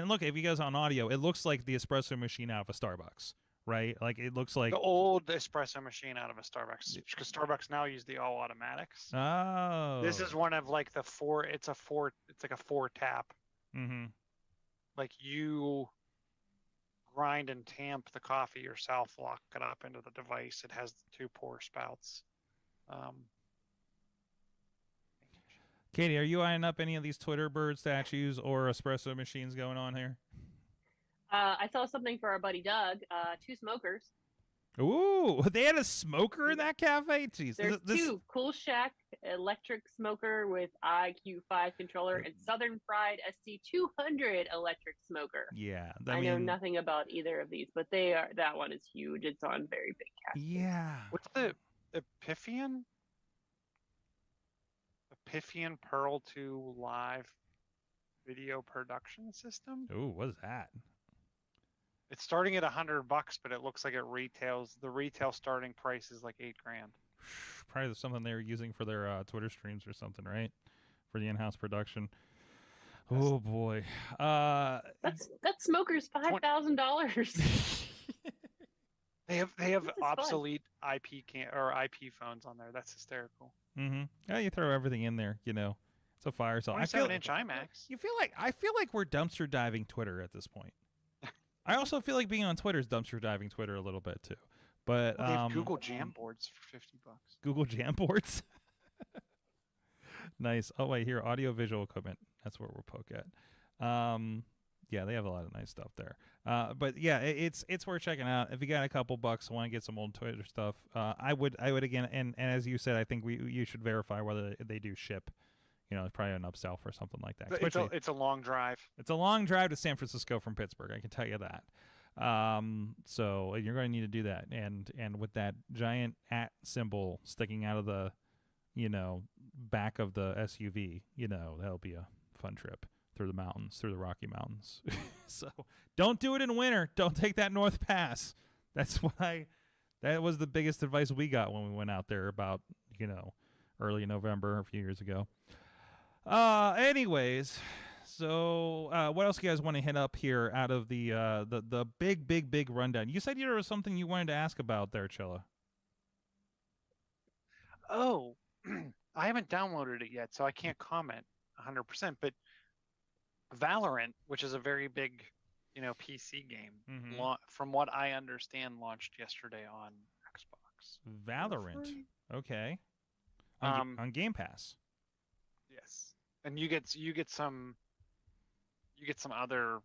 look, if you guys on audio, it looks like the espresso machine out of a Starbucks. Right, like it looks like the old espresso machine out of a Starbucks, because Starbucks now use the all automatics. Oh, this is one of like the four. It's like a 4-tap. Mm-hmm. Like you grind and tamp the coffee yourself, lock it up into the device. It has the 2 pour spouts. Katie, are you eyeing up any of these Twitter bird statues or espresso machines going on here? I saw something for our buddy Doug. 2 smokers. Ooh, they had a smoker in that cafe? Jeez. There's 2. Cool Shack electric smoker with IQ5 controller and Southern Fried SC200 electric smoker. Yeah. I know nothing about either of these, but that one is huge. It's on very big cast. Yeah. What's the Epiphanian? Epiphian Pearl 2 live video production system. Ooh, what is that? It's starting at $100, but it looks like it retails. The retail starting price is like $8,000. Probably something they were using for their Twitter streams or something, right? For the in-house production. Oh boy, that's Smoker's $5,000. They have obsolete IP IP phones on there. That's hysterical. Mm-hmm. Yeah, you throw everything in there. You know, it's a fire sale. 27-inch IMAX. I feel like we're dumpster diving Twitter at this point. I also feel like being on Twitter is dumpster diving Twitter a little bit too. But they have Google Jamboards for $50. Google Jamboards. Nice. Oh wait, here audio-visual equipment. That's where we'll poke at. Yeah, they have a lot of nice stuff there. But yeah, it's worth checking out. If you got a couple bucks, want to get some old Twitter stuff, I would again. And as you said, I think you should verify whether they do ship. You know, it's probably an upsell for something like that. It's a long drive. It's a long drive to San Francisco from Pittsburgh. I can tell you that. So you're going to need to do that. And with that giant @ symbol sticking out of the, back of the SUV, that'll be a fun trip through the mountains, through the Rocky Mountains. So don't do it in winter. Don't take that North Pass. That was the biggest advice we got when we went out there about, early November a few years ago. Anyways, so what else do you guys want to hit up here out of the big rundown? You said there was something you wanted to ask about there, Chilla. Oh, I haven't downloaded it yet, so I can't comment 100%. But Valorant, which is a very big, PC game, from what I understand, launched yesterday on Xbox. Valorant, okay, on Game Pass. Yes, and you get some other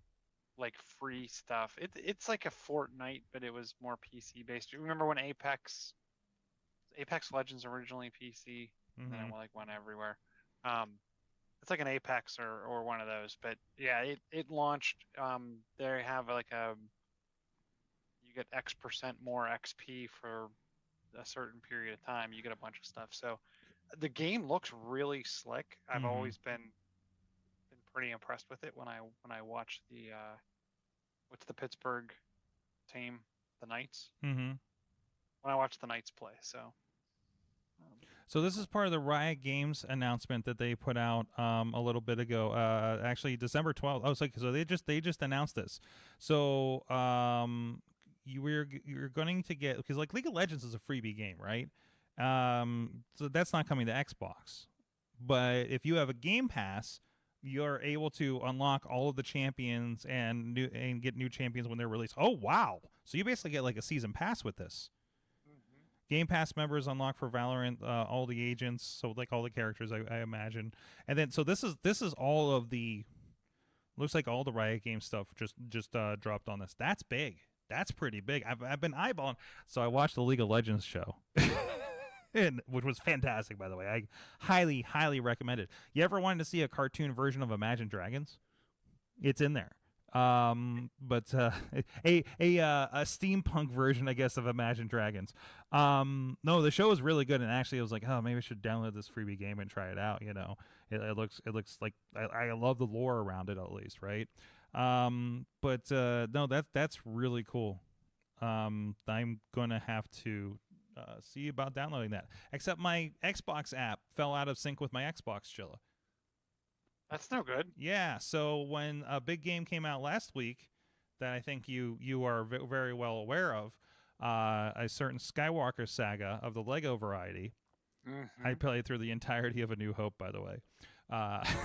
like free stuff. It's like a Fortnite, but it was more PC based. You remember when Apex Legends originally PC, and then it went everywhere. It's like an Apex or one of those, but yeah, it launched. They have you get X% more XP for a certain period of time. You get a bunch of stuff. So the game looks really slick. I've always been pretty impressed with it when I watch what's the Pittsburgh team, the Knights. When I watch the Knights play, So this is part of the Riot Games announcement that they put out a little bit ago. Actually, December 12th. Oh, so they just announced this. So you're going to get, because like League of Legends is a freebie game, right? So that's not coming to Xbox. But if you have a Game Pass, you're able to unlock all of the champions and get new champions when they're released. Oh wow! So you basically get like a season pass with this. Game Pass members unlock for Valorant all the agents, so like all the characters, I imagine. And then so this is all of the, looks like all the Riot Games stuff just dropped on this. That's big. That's pretty big. I've been eyeballing. So I watched the League of Legends show, which was fantastic, by the way. I highly recommend it. You ever wanted to see a cartoon version of Imagine Dragons? It's in there. But a steampunk version, I guess, of Imagine Dragons. No, the show is really good, and actually, I was like, oh, maybe I should download this freebie game and try it out. It looks like I love the lore around it, at least, right? But no, that's really cool. I'm gonna have to see about downloading that. Except my Xbox app fell out of sync with my Xbox, Chilla. That's no good. Yeah, so when a big game came out last week that I think you are very well aware of, a certain Skywalker saga of the Lego variety. I played through the entirety of A New Hope, by the way.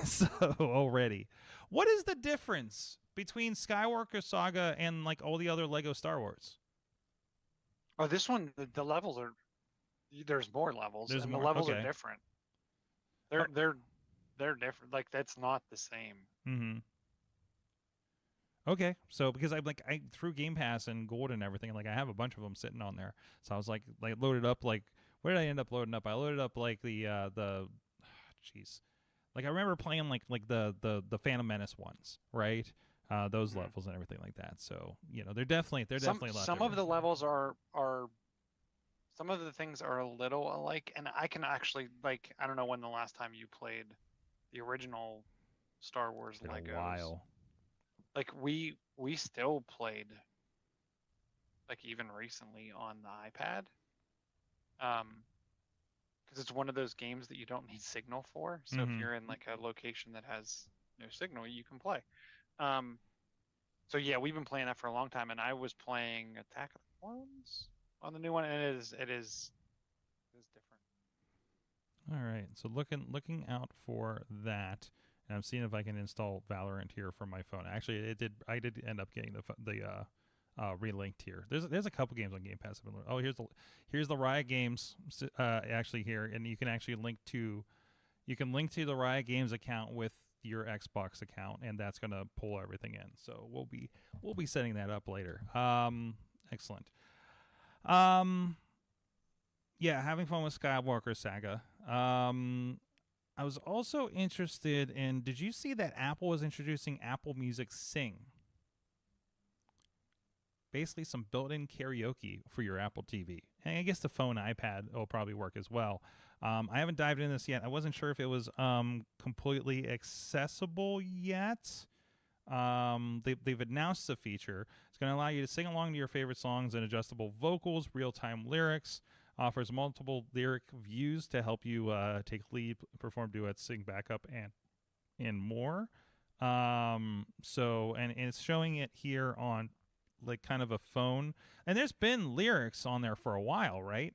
So already. What is the difference between Skywalker Saga and like all the other Lego Star Wars? Oh, this one, the levels are, there's more levels, the levels are different. They're different. Like, that's not the same. Okay, so because I through Game Pass and Gold and everything, like I have a bunch of them sitting on there. So I was like loaded up. Like, where did I end up loading up? I loaded up like like I remember playing like the Phantom Menace ones, right? Those levels and everything like that. So they're definitely a lot. Some of the levels are some of the things are a little alike, and I can actually, like, I don't know when the last time you played the original Star Wars It's been Legos. a while. Like we still played, like, even recently on the iPad, because it's one of those games that you don't need signal for. So if you're in like a location that has no signal, you can play. So yeah, we've been playing that for a long time, and I was playing Attack of the Clones on the new one, and it is different. All right, so looking out for that, and I'm seeing if I can install Valorant here from my phone. Actually, I did end up getting the relinked here. There's a couple games on Game Pass. Oh, here's the Riot Games actually here, and you can actually link to the Riot Games account with your Xbox account, and that's gonna pull everything in. So we'll be setting that up later. Excellent. Yeah, having fun with Skywalker Saga. I was also interested in, did you see that Apple was introducing Apple Music Sing? Basically some built-in karaoke for your Apple TV. And I guess the phone iPad will probably work as well. I haven't dived into this yet. I wasn't sure if it was completely accessible yet. They've announced the feature. It's going to allow you to sing along to your favorite songs and adjustable vocals, real-time lyrics, offers multiple lyric views to help you take lead, perform duets, sing backup, and more. And it's showing it here on like kind of a phone, and there's been lyrics on there for a while, right?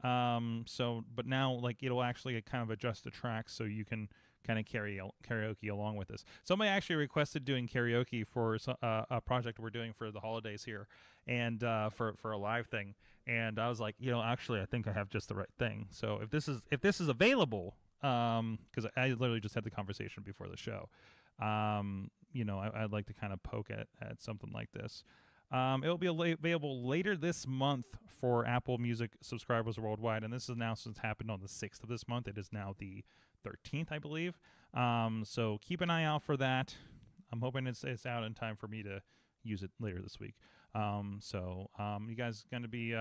But now like it'll actually kind of adjust the tracks so you can kind of karaoke along with this. Somebody actually requested doing karaoke for a project we're doing for the holidays here, and for a live thing. And I was like, actually, I think I have just the right thing. So if this is available, because I literally just had the conversation before the show, I'd like to kind of poke at something like this. It'll be available later this month for Apple Music subscribers worldwide, and this announcement happened on the 6th of this month. It is now the 13th, I believe. So keep an eye out for that. I'm hoping it's out in time for me to use it later this week. You guys going to be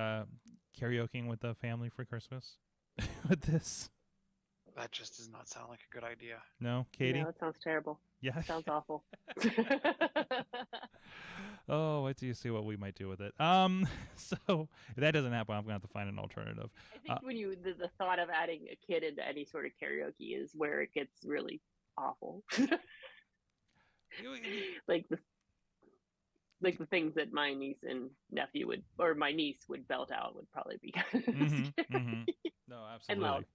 karaokeing with the family for Christmas with this? That just does not sound like a good idea. No, Katie? No, that sounds terrible. Yeah. Sounds awful. Oh, wait till you see what we might do with it. So if that doesn't happen, I'm going to have to find an alternative. I think when the thought of adding a kid into any sort of karaoke is where it gets really awful. like the things that my niece and nephew my niece would belt out would probably be No, absolutely. And loud.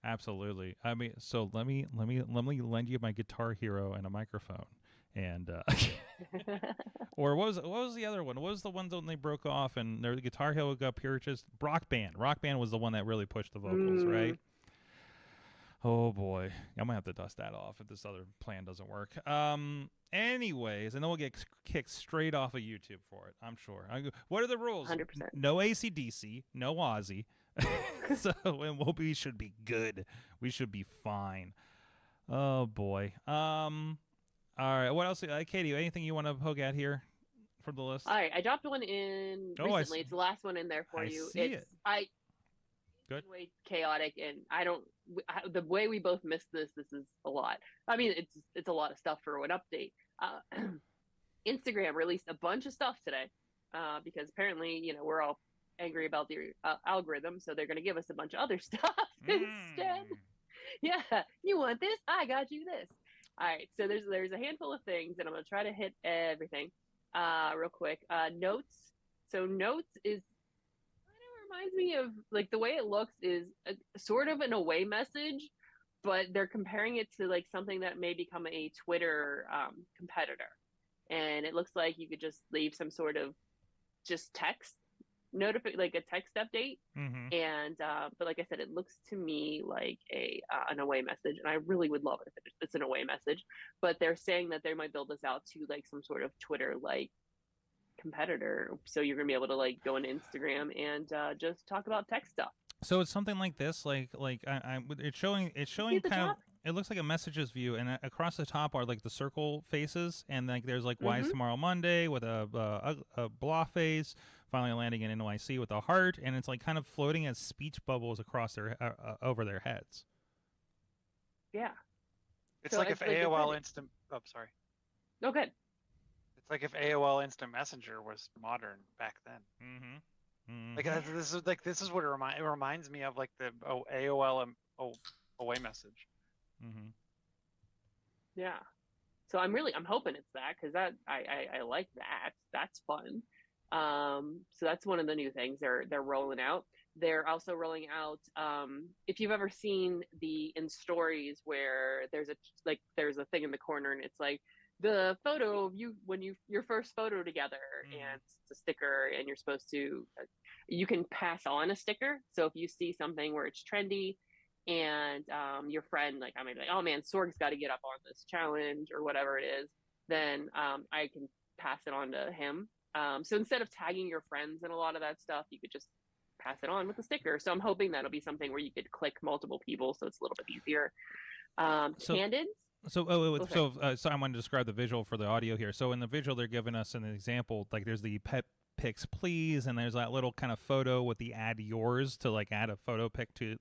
Absolutely. I mean, so let me lend you my Guitar Hero and a microphone, and or what was the other one? What was the one when they broke off and the Guitar Hero got purchased? Rock Band. Rock Band was the one that really pushed the vocals, right? Oh boy, I might have to dust that off if this other plan doesn't work. Anyways, and then we'll get kicked straight off of YouTube for it, I'm sure. What are the rules? 100%. No AC/DC, no Ozzy. And we should be good. We should be fine. Oh boy. All right. What else? Katie, anything you want to poke at here from the list? All right. I dropped one in recently. It's the last one in there for you. Good. Way chaotic, and the way we both missed this is a lot. I mean, it's a lot of stuff for an update. Instagram released a bunch of stuff today because apparently, we're all angry about the algorithm, so they're going to give us a bunch of other stuff instead. Yeah, you want this? I got you this. All right, so there's a handful of things, and I'm going to try to hit everything real quick. Notes. So Notes is reminds me of, like, the way it looks is sort of an away message, but they're comparing it to like something that may become a Twitter competitor, and it looks like you could just leave some sort of just text like a text update, and but like I said, it looks to me like an away message, and I really would love it if it's an away message, but they're saying that they might build this out to like some sort of Twitter like competitor, so you're gonna be able to like go on Instagram and just talk about tech stuff. So it's something like this, it's showing kind of, it looks like a messages view, and across the top are like the circle faces, and like there's like why is tomorrow Monday with a blah face, finally landing in NYC with a heart, and it's like kind of floating as speech bubbles across their over their heads. Yeah. It's like if AOL Instant. Oh, sorry. No, good. It's like if AOL Instant Messenger was modern back then. Mm-hmm. Like this is what it reminds me of, like the AOL away message. Mm-hmm. Yeah. So I'm hoping it's that, because that I like that. That's fun. So that's one of the new things they're rolling out. They're also rolling out, if you've ever seen in stories where there's a thing in the corner and it's like the photo of you when your first photo together, and it's a sticker, and you're supposed to, you can pass on a sticker. So if you see something where it's trendy, and your friend, like, I mean, like, oh man, Sorg's got to get up on this challenge or whatever it is, then I can pass it on to him. So instead of tagging your friends and a lot of that stuff, you could just pass it on with a sticker. So I'm hoping that'll be something where you could click multiple people, so it's a little bit easier. Candids. So I want to describe the visual for the audio here. So in the visual, they're giving us an example. Like there's the pet pics, please, and there's that little kind of photo with the add yours to like add a photo pic to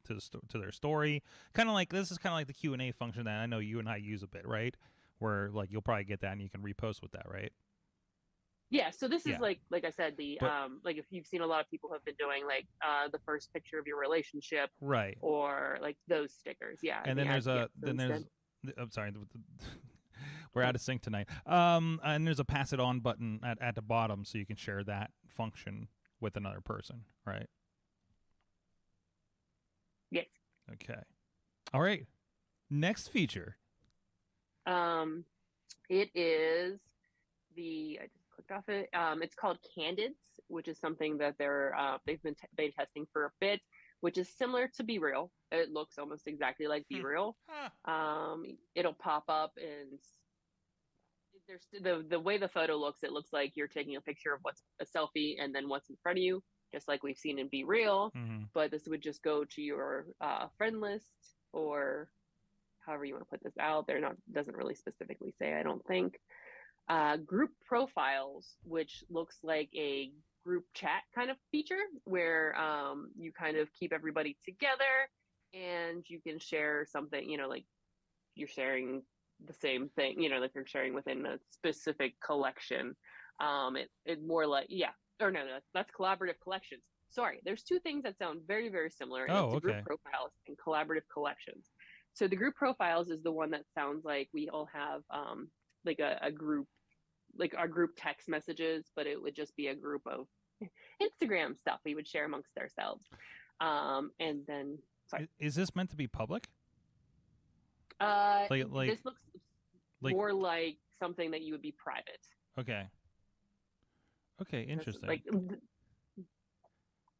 their story. Kind of like this is kind of like the Q&A function that I know you and I use a bit, right? Where like you'll probably get that and you can repost with that, right? Yeah, so this is like I said, like if you've seen, a lot of people have been doing like the first picture of your relationship, right? Or like those stickers, yeah. And then I'm sorry, we're out of sync tonight. And there's a pass it on button at the bottom, so you can share that function with another person, right? Yes. Okay. All right. Next feature. It is I just clicked off it. It's called Candids, which is something that they've been beta testing for a bit, which is similar to Be Real. It looks almost exactly like Be Real. It'll pop up, and there's the way the photo looks, it looks like you're taking a picture of what's a selfie and then what's in front of you, just like we've seen in Be Real. But this would just go to your friend list, or however you want to put this out. Doesn't really specifically say, I don't think. Group profiles, which looks like a group chat kind of feature where you kind of keep everybody together and you can share something, like you're sharing the same thing, like you're sharing within a specific collection. It more like, that's collaborative collections. Sorry, there's two things that sound very, very similar. Group profiles and collaborative collections. So the group profiles is the one that sounds like we all have like a group, like our group text messages, but it would just be a group of Instagram stuff we would share amongst ourselves. And then, sorry. Is this meant to be public? This looks more like something that you would be private. Okay, interesting.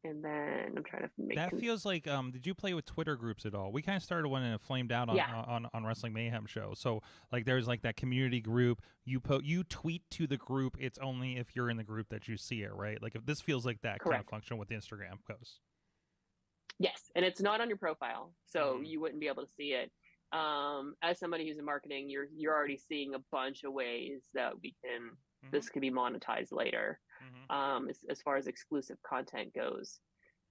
And then I'm trying to make that feels like. Did you play with Twitter groups at all? We kind of started one and it flamed out on Wrestling Mayhem show. So like, there's like that community group. You tweet to the group. It's only if you're in the group that you see it, right? Like if this feels like that kind of function with Instagram goes. Yes, and it's not on your profile, so you wouldn't be able to see it. As somebody who's in marketing, you're already seeing a bunch of ways that we can. This could be monetized later. As far as exclusive content goes.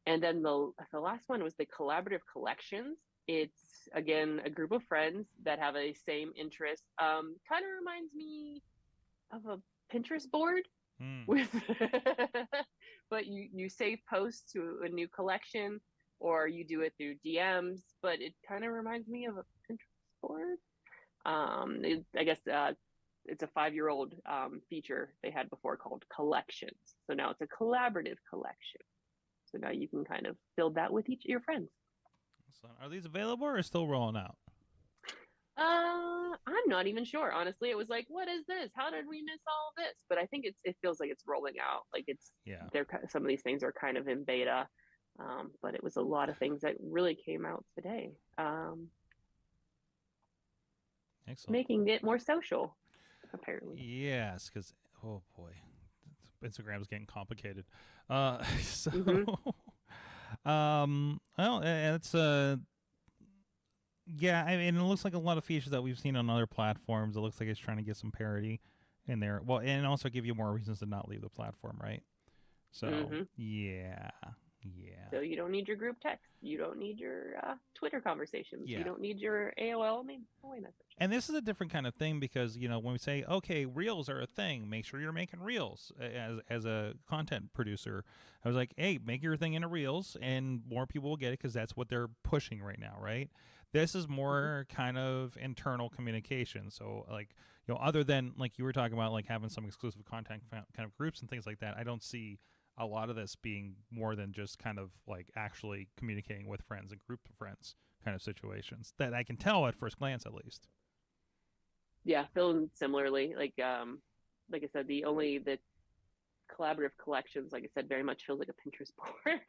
And then the last one was the collaborative collections. It's, again, a group of friends that have a same interest. Kind of reminds me of a Pinterest board. With but you save posts to a new collection, or you do it through DMs, but it kind of reminds me of a Pinterest board. I guess it's a 5-year-old feature they had before called collections. So now it's a collaborative collection. So now you can kind of build that with your friends. So are these available or still rolling out? I'm not even sure. Honestly, it was like, what is this? How did we miss all of this? But I think it feels like it's rolling out. Like some of these things are kind of in beta. But it was a lot of things that really came out today. Excellent. Making it more social. Apparently. Yes, because oh boy, Instagram's getting complicated. Well, it's yeah. I mean, it looks like a lot of features that we've seen on other platforms. It looks like it's trying to get some parity in there. Well, and also give you more reasons to not leave the platform, right? So yeah. So you don't need your group text. You don't need your Twitter conversations. Yeah. You don't need your AOL message. And this is a different kind of thing because, when we say, okay, reels are a thing, make sure you're making reels as a content producer. I was like, hey, make your thing into reels and more people will get it because that's what they're pushing right now, right? This is more kind of internal communication. So, like, other than, like you were talking about, like having some exclusive content kind of groups and things like that, I don't see a lot of this being more than just kind of like actually communicating with friends and group of friends kind of situations that I can tell at first glance, at least. Yeah, feeling similarly. Like I said, the collaborative collections, like I said, very much feels like a Pinterest board.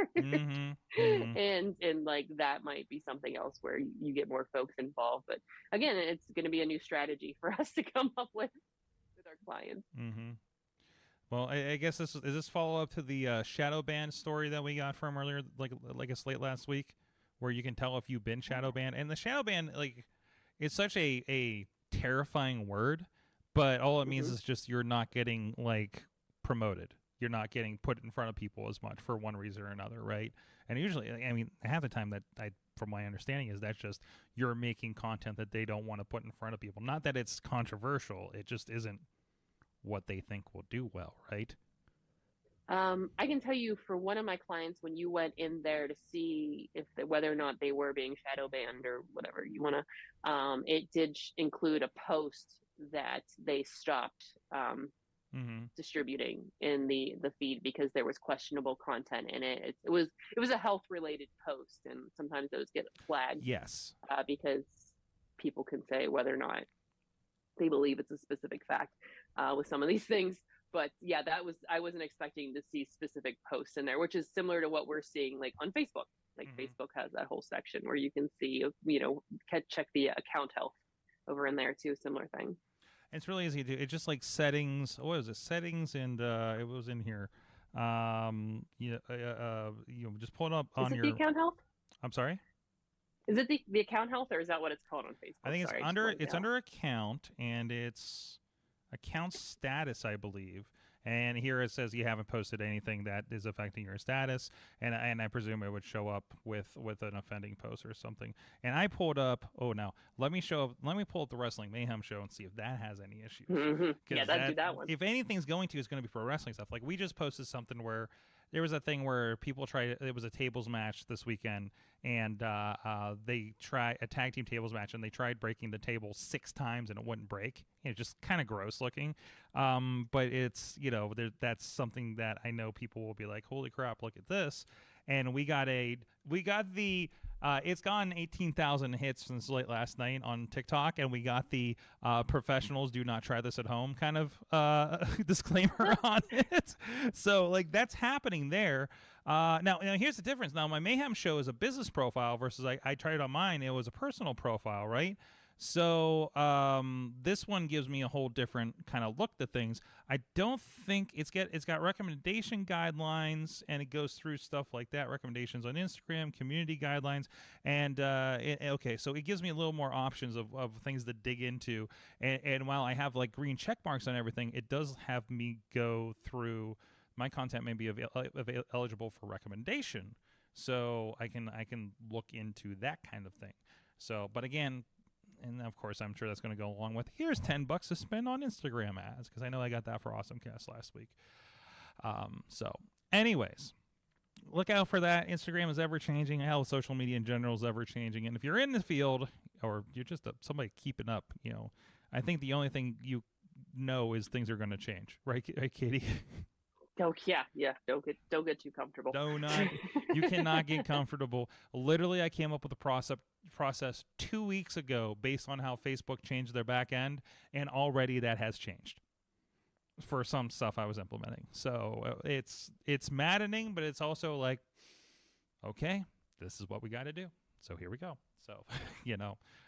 And like that might be something else where you get more folks involved. But again, it's going to be a new strategy for us to come up with our clients. Well, I guess is this follow up to the shadow ban story that we got from earlier, like it's late last week, where you can tell if you've been shadow banned. And the shadow ban, like, it's such a terrifying word, but all it means is just you're not getting like promoted. You're not getting put in front of people as much for one reason or another, right? And usually, I mean, half the time from my understanding, is that's just you're making content that they don't want to put in front of people. Not that it's controversial, it just isn't what they think will do well, right? I can tell you for one of my clients, when you went in there to see whether or not they were being shadow banned or whatever you want to, it did include a post that they stopped distributing in the feed because there was questionable content in it. It was a health related post, and sometimes those get flagged. Yes, because people can say whether or not they believe it's a specific fact with some of these things. But yeah, I wasn't expecting to see specific posts in there, which is similar to what we're seeing like on Facebook. Like Facebook has that whole section where you can see, check the account health over in there too. Similar thing. It's really easy to do. It's just like settings. What is it? Settings, and it was in here. Just pull it up on your. Is it the account health? I'm sorry. Is it the account health, or is that what it's called on Facebook? I think it's under account, and it's account status, I believe. And here it says you haven't posted anything that is affecting your status, and I presume it would show up with an offending post or something. And I pulled up. Oh, now let me pull up the Wrestling Mayhem show and see if that has any issues. Yeah, do that one. If anything's going to, it's going to be for wrestling stuff. Like we just posted something where there was a thing where people tried. It was a tables match this weekend, and they tried a tag team tables match, and they tried breaking the table 6 times, and it wouldn't break. Just kind of gross looking. But it's that's something that I know people will be like, "Holy crap, look at this!" And we got the. It's gotten 18,000 hits since late last night on TikTok, and we got the professionals do not try this at home kind of disclaimer on it. So like that's happening there. Now here's the difference. Now my Mayhem show is a business profile versus I tried it on mine. It was a personal profile, right? So this one gives me a whole different kind of look to things. I don't think it's got recommendation guidelines, and it goes through stuff like that, recommendations on Instagram, community guidelines, and okay, so it gives me a little more options of things to dig into. And while I have like green check marks on everything, it does have me go through my content may be eligible for recommendation, so I can look into that kind of thing. So, but again. And of course, I'm sure that's going to go along with here's $10 to spend on Instagram ads, because I know I got that for AwesomeCast last week. So, anyways, look out for that. Instagram is ever changing. Hell, social media in general is ever changing. And if you're in the field or you're just somebody keeping up, I think the only thing you know is things are going to change, right, Katie? Oh yeah. Don't get too comfortable. You cannot get comfortable. Literally, I came up with a process 2 weeks ago based on how Facebook changed their back end, and already that has changed for some stuff I was implementing. So it's maddening, but it's also like, okay, this is what we got to do. So here we go. So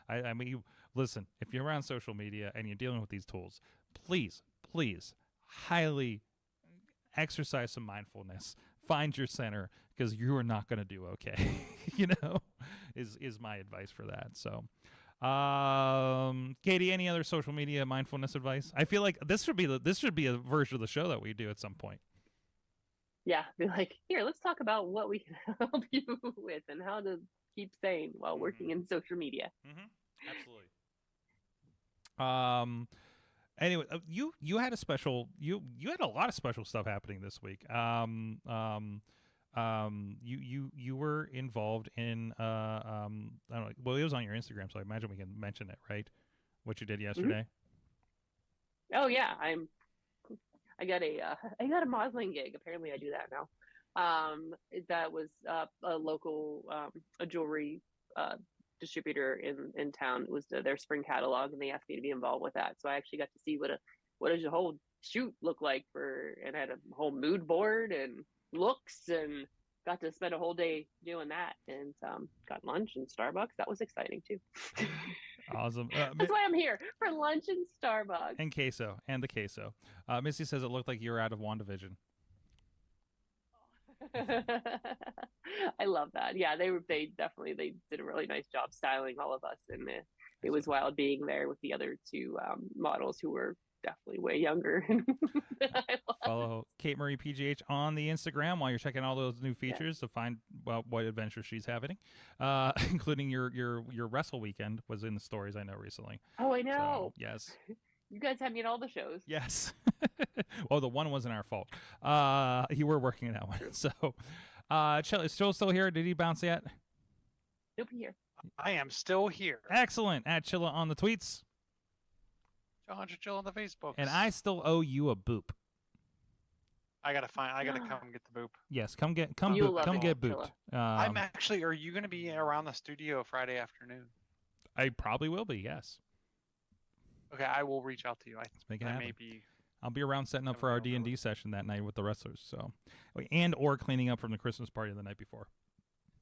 I mean, listen, if you're around social media and you're dealing with these tools, please, highly exercise some mindfulness. Find your center, because you are not going to do okay. Is my advice for that. So, Katie, any other social media mindfulness advice? I feel like this should be a version of the show that we do at some point. Yeah, be like, here, let's talk about what we can help you with and how to keep sane while working in social media. Absolutely. Anyway, you had a special you had a lot of special stuff happening this week. You were involved in I don't know. Well, it was on your Instagram, so I imagine we can mention it, right? What you did yesterday. Oh yeah, I got a modeling gig. Apparently, I do that now. That was a local a jewelry distributor in town. It was their spring catalog, and they asked me to be involved with that. So I actually got to see what does the whole shoot look like and had a whole mood board and looks, and got to spend a whole day doing that, and got lunch and Starbucks. That was exciting too. Awesome. That's why I'm here, for lunch and Starbucks. And queso. And the queso. Missy says it looked like you were out of WandaVision. I love that. Yeah, they did a really nice job styling all of us, and it was wild being there with the other two models who were definitely way younger. Follow Kate Marie PGH on the Instagram while you're checking all those new features to find what adventures she's having, including your wrestle weekend was in the stories I know recently. Oh, I know. So, yes. You guys had me at all the shows. Yes. Well, the one wasn't our fault. You were working that one. So, is Joe still here? Did he bounce yet? He'll be here. I am still here. Excellent. At Chilla on the tweets. 100 Chill on the Facebook. And I still owe you a boop. I gotta come get the boop. Yes, come get booped. I'm actually. Are you gonna be around the studio Friday afternoon? I probably will be. Yes. Okay, I will reach out to you. Let's make it happen. Maybe I'll be around setting up for our D&D session that night with the wrestlers. So, or cleaning up from the Christmas party the night before.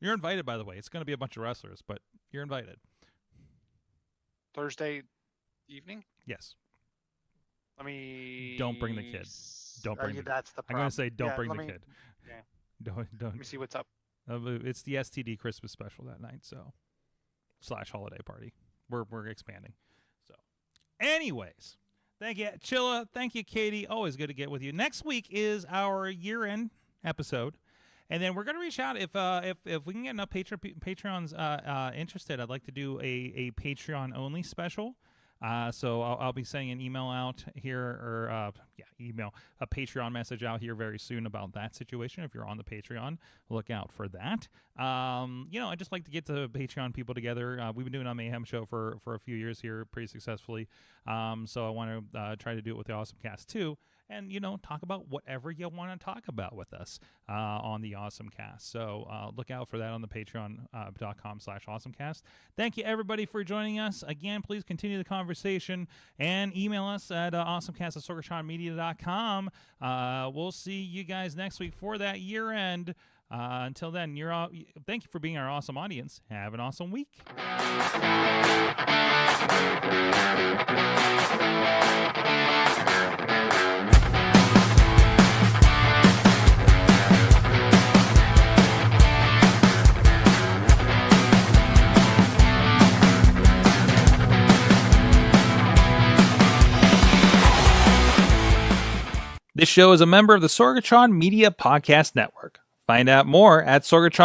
You're invited, by the way. It's going to be a bunch of wrestlers, but you're invited. Thursday evening? Yes. Don't bring the kid. Don't bring. That's the problem. I'm going to say don't bring the kid. Yeah. Don't. Let me see what's up. It's the STD Christmas special that night, so / holiday party. We're expanding. So, anyways, thank you, Chilla. Thank you, Katie. Always good to get with you. Next week is our year-end episode. And then we're going to reach out if we can get enough Patreons interested. I'd like to do a Patreon only special. So I'll be sending an email out here, or a Patreon message out here very soon about that situation. If you're on the Patreon, look out for that. I just like to get the Patreon people together. We've been doing a Mayhem show for a few years here pretty successfully. So I want to try to do it with the AwesomeCast too. And, talk about whatever you want to talk about with us on the AwesomeCast. So look out for that on the patreon.com/AwesomeCast. Thank you, everybody, for joining us. Again, please continue the conversation and email us at awesomecast@sorgatronmedia.com. We'll see you guys next week for that year end. Until then, thank you for being our awesome audience. Have an awesome week. This show is a member of the Sorgatron Media Podcast Network. Find out more at Sorgatron.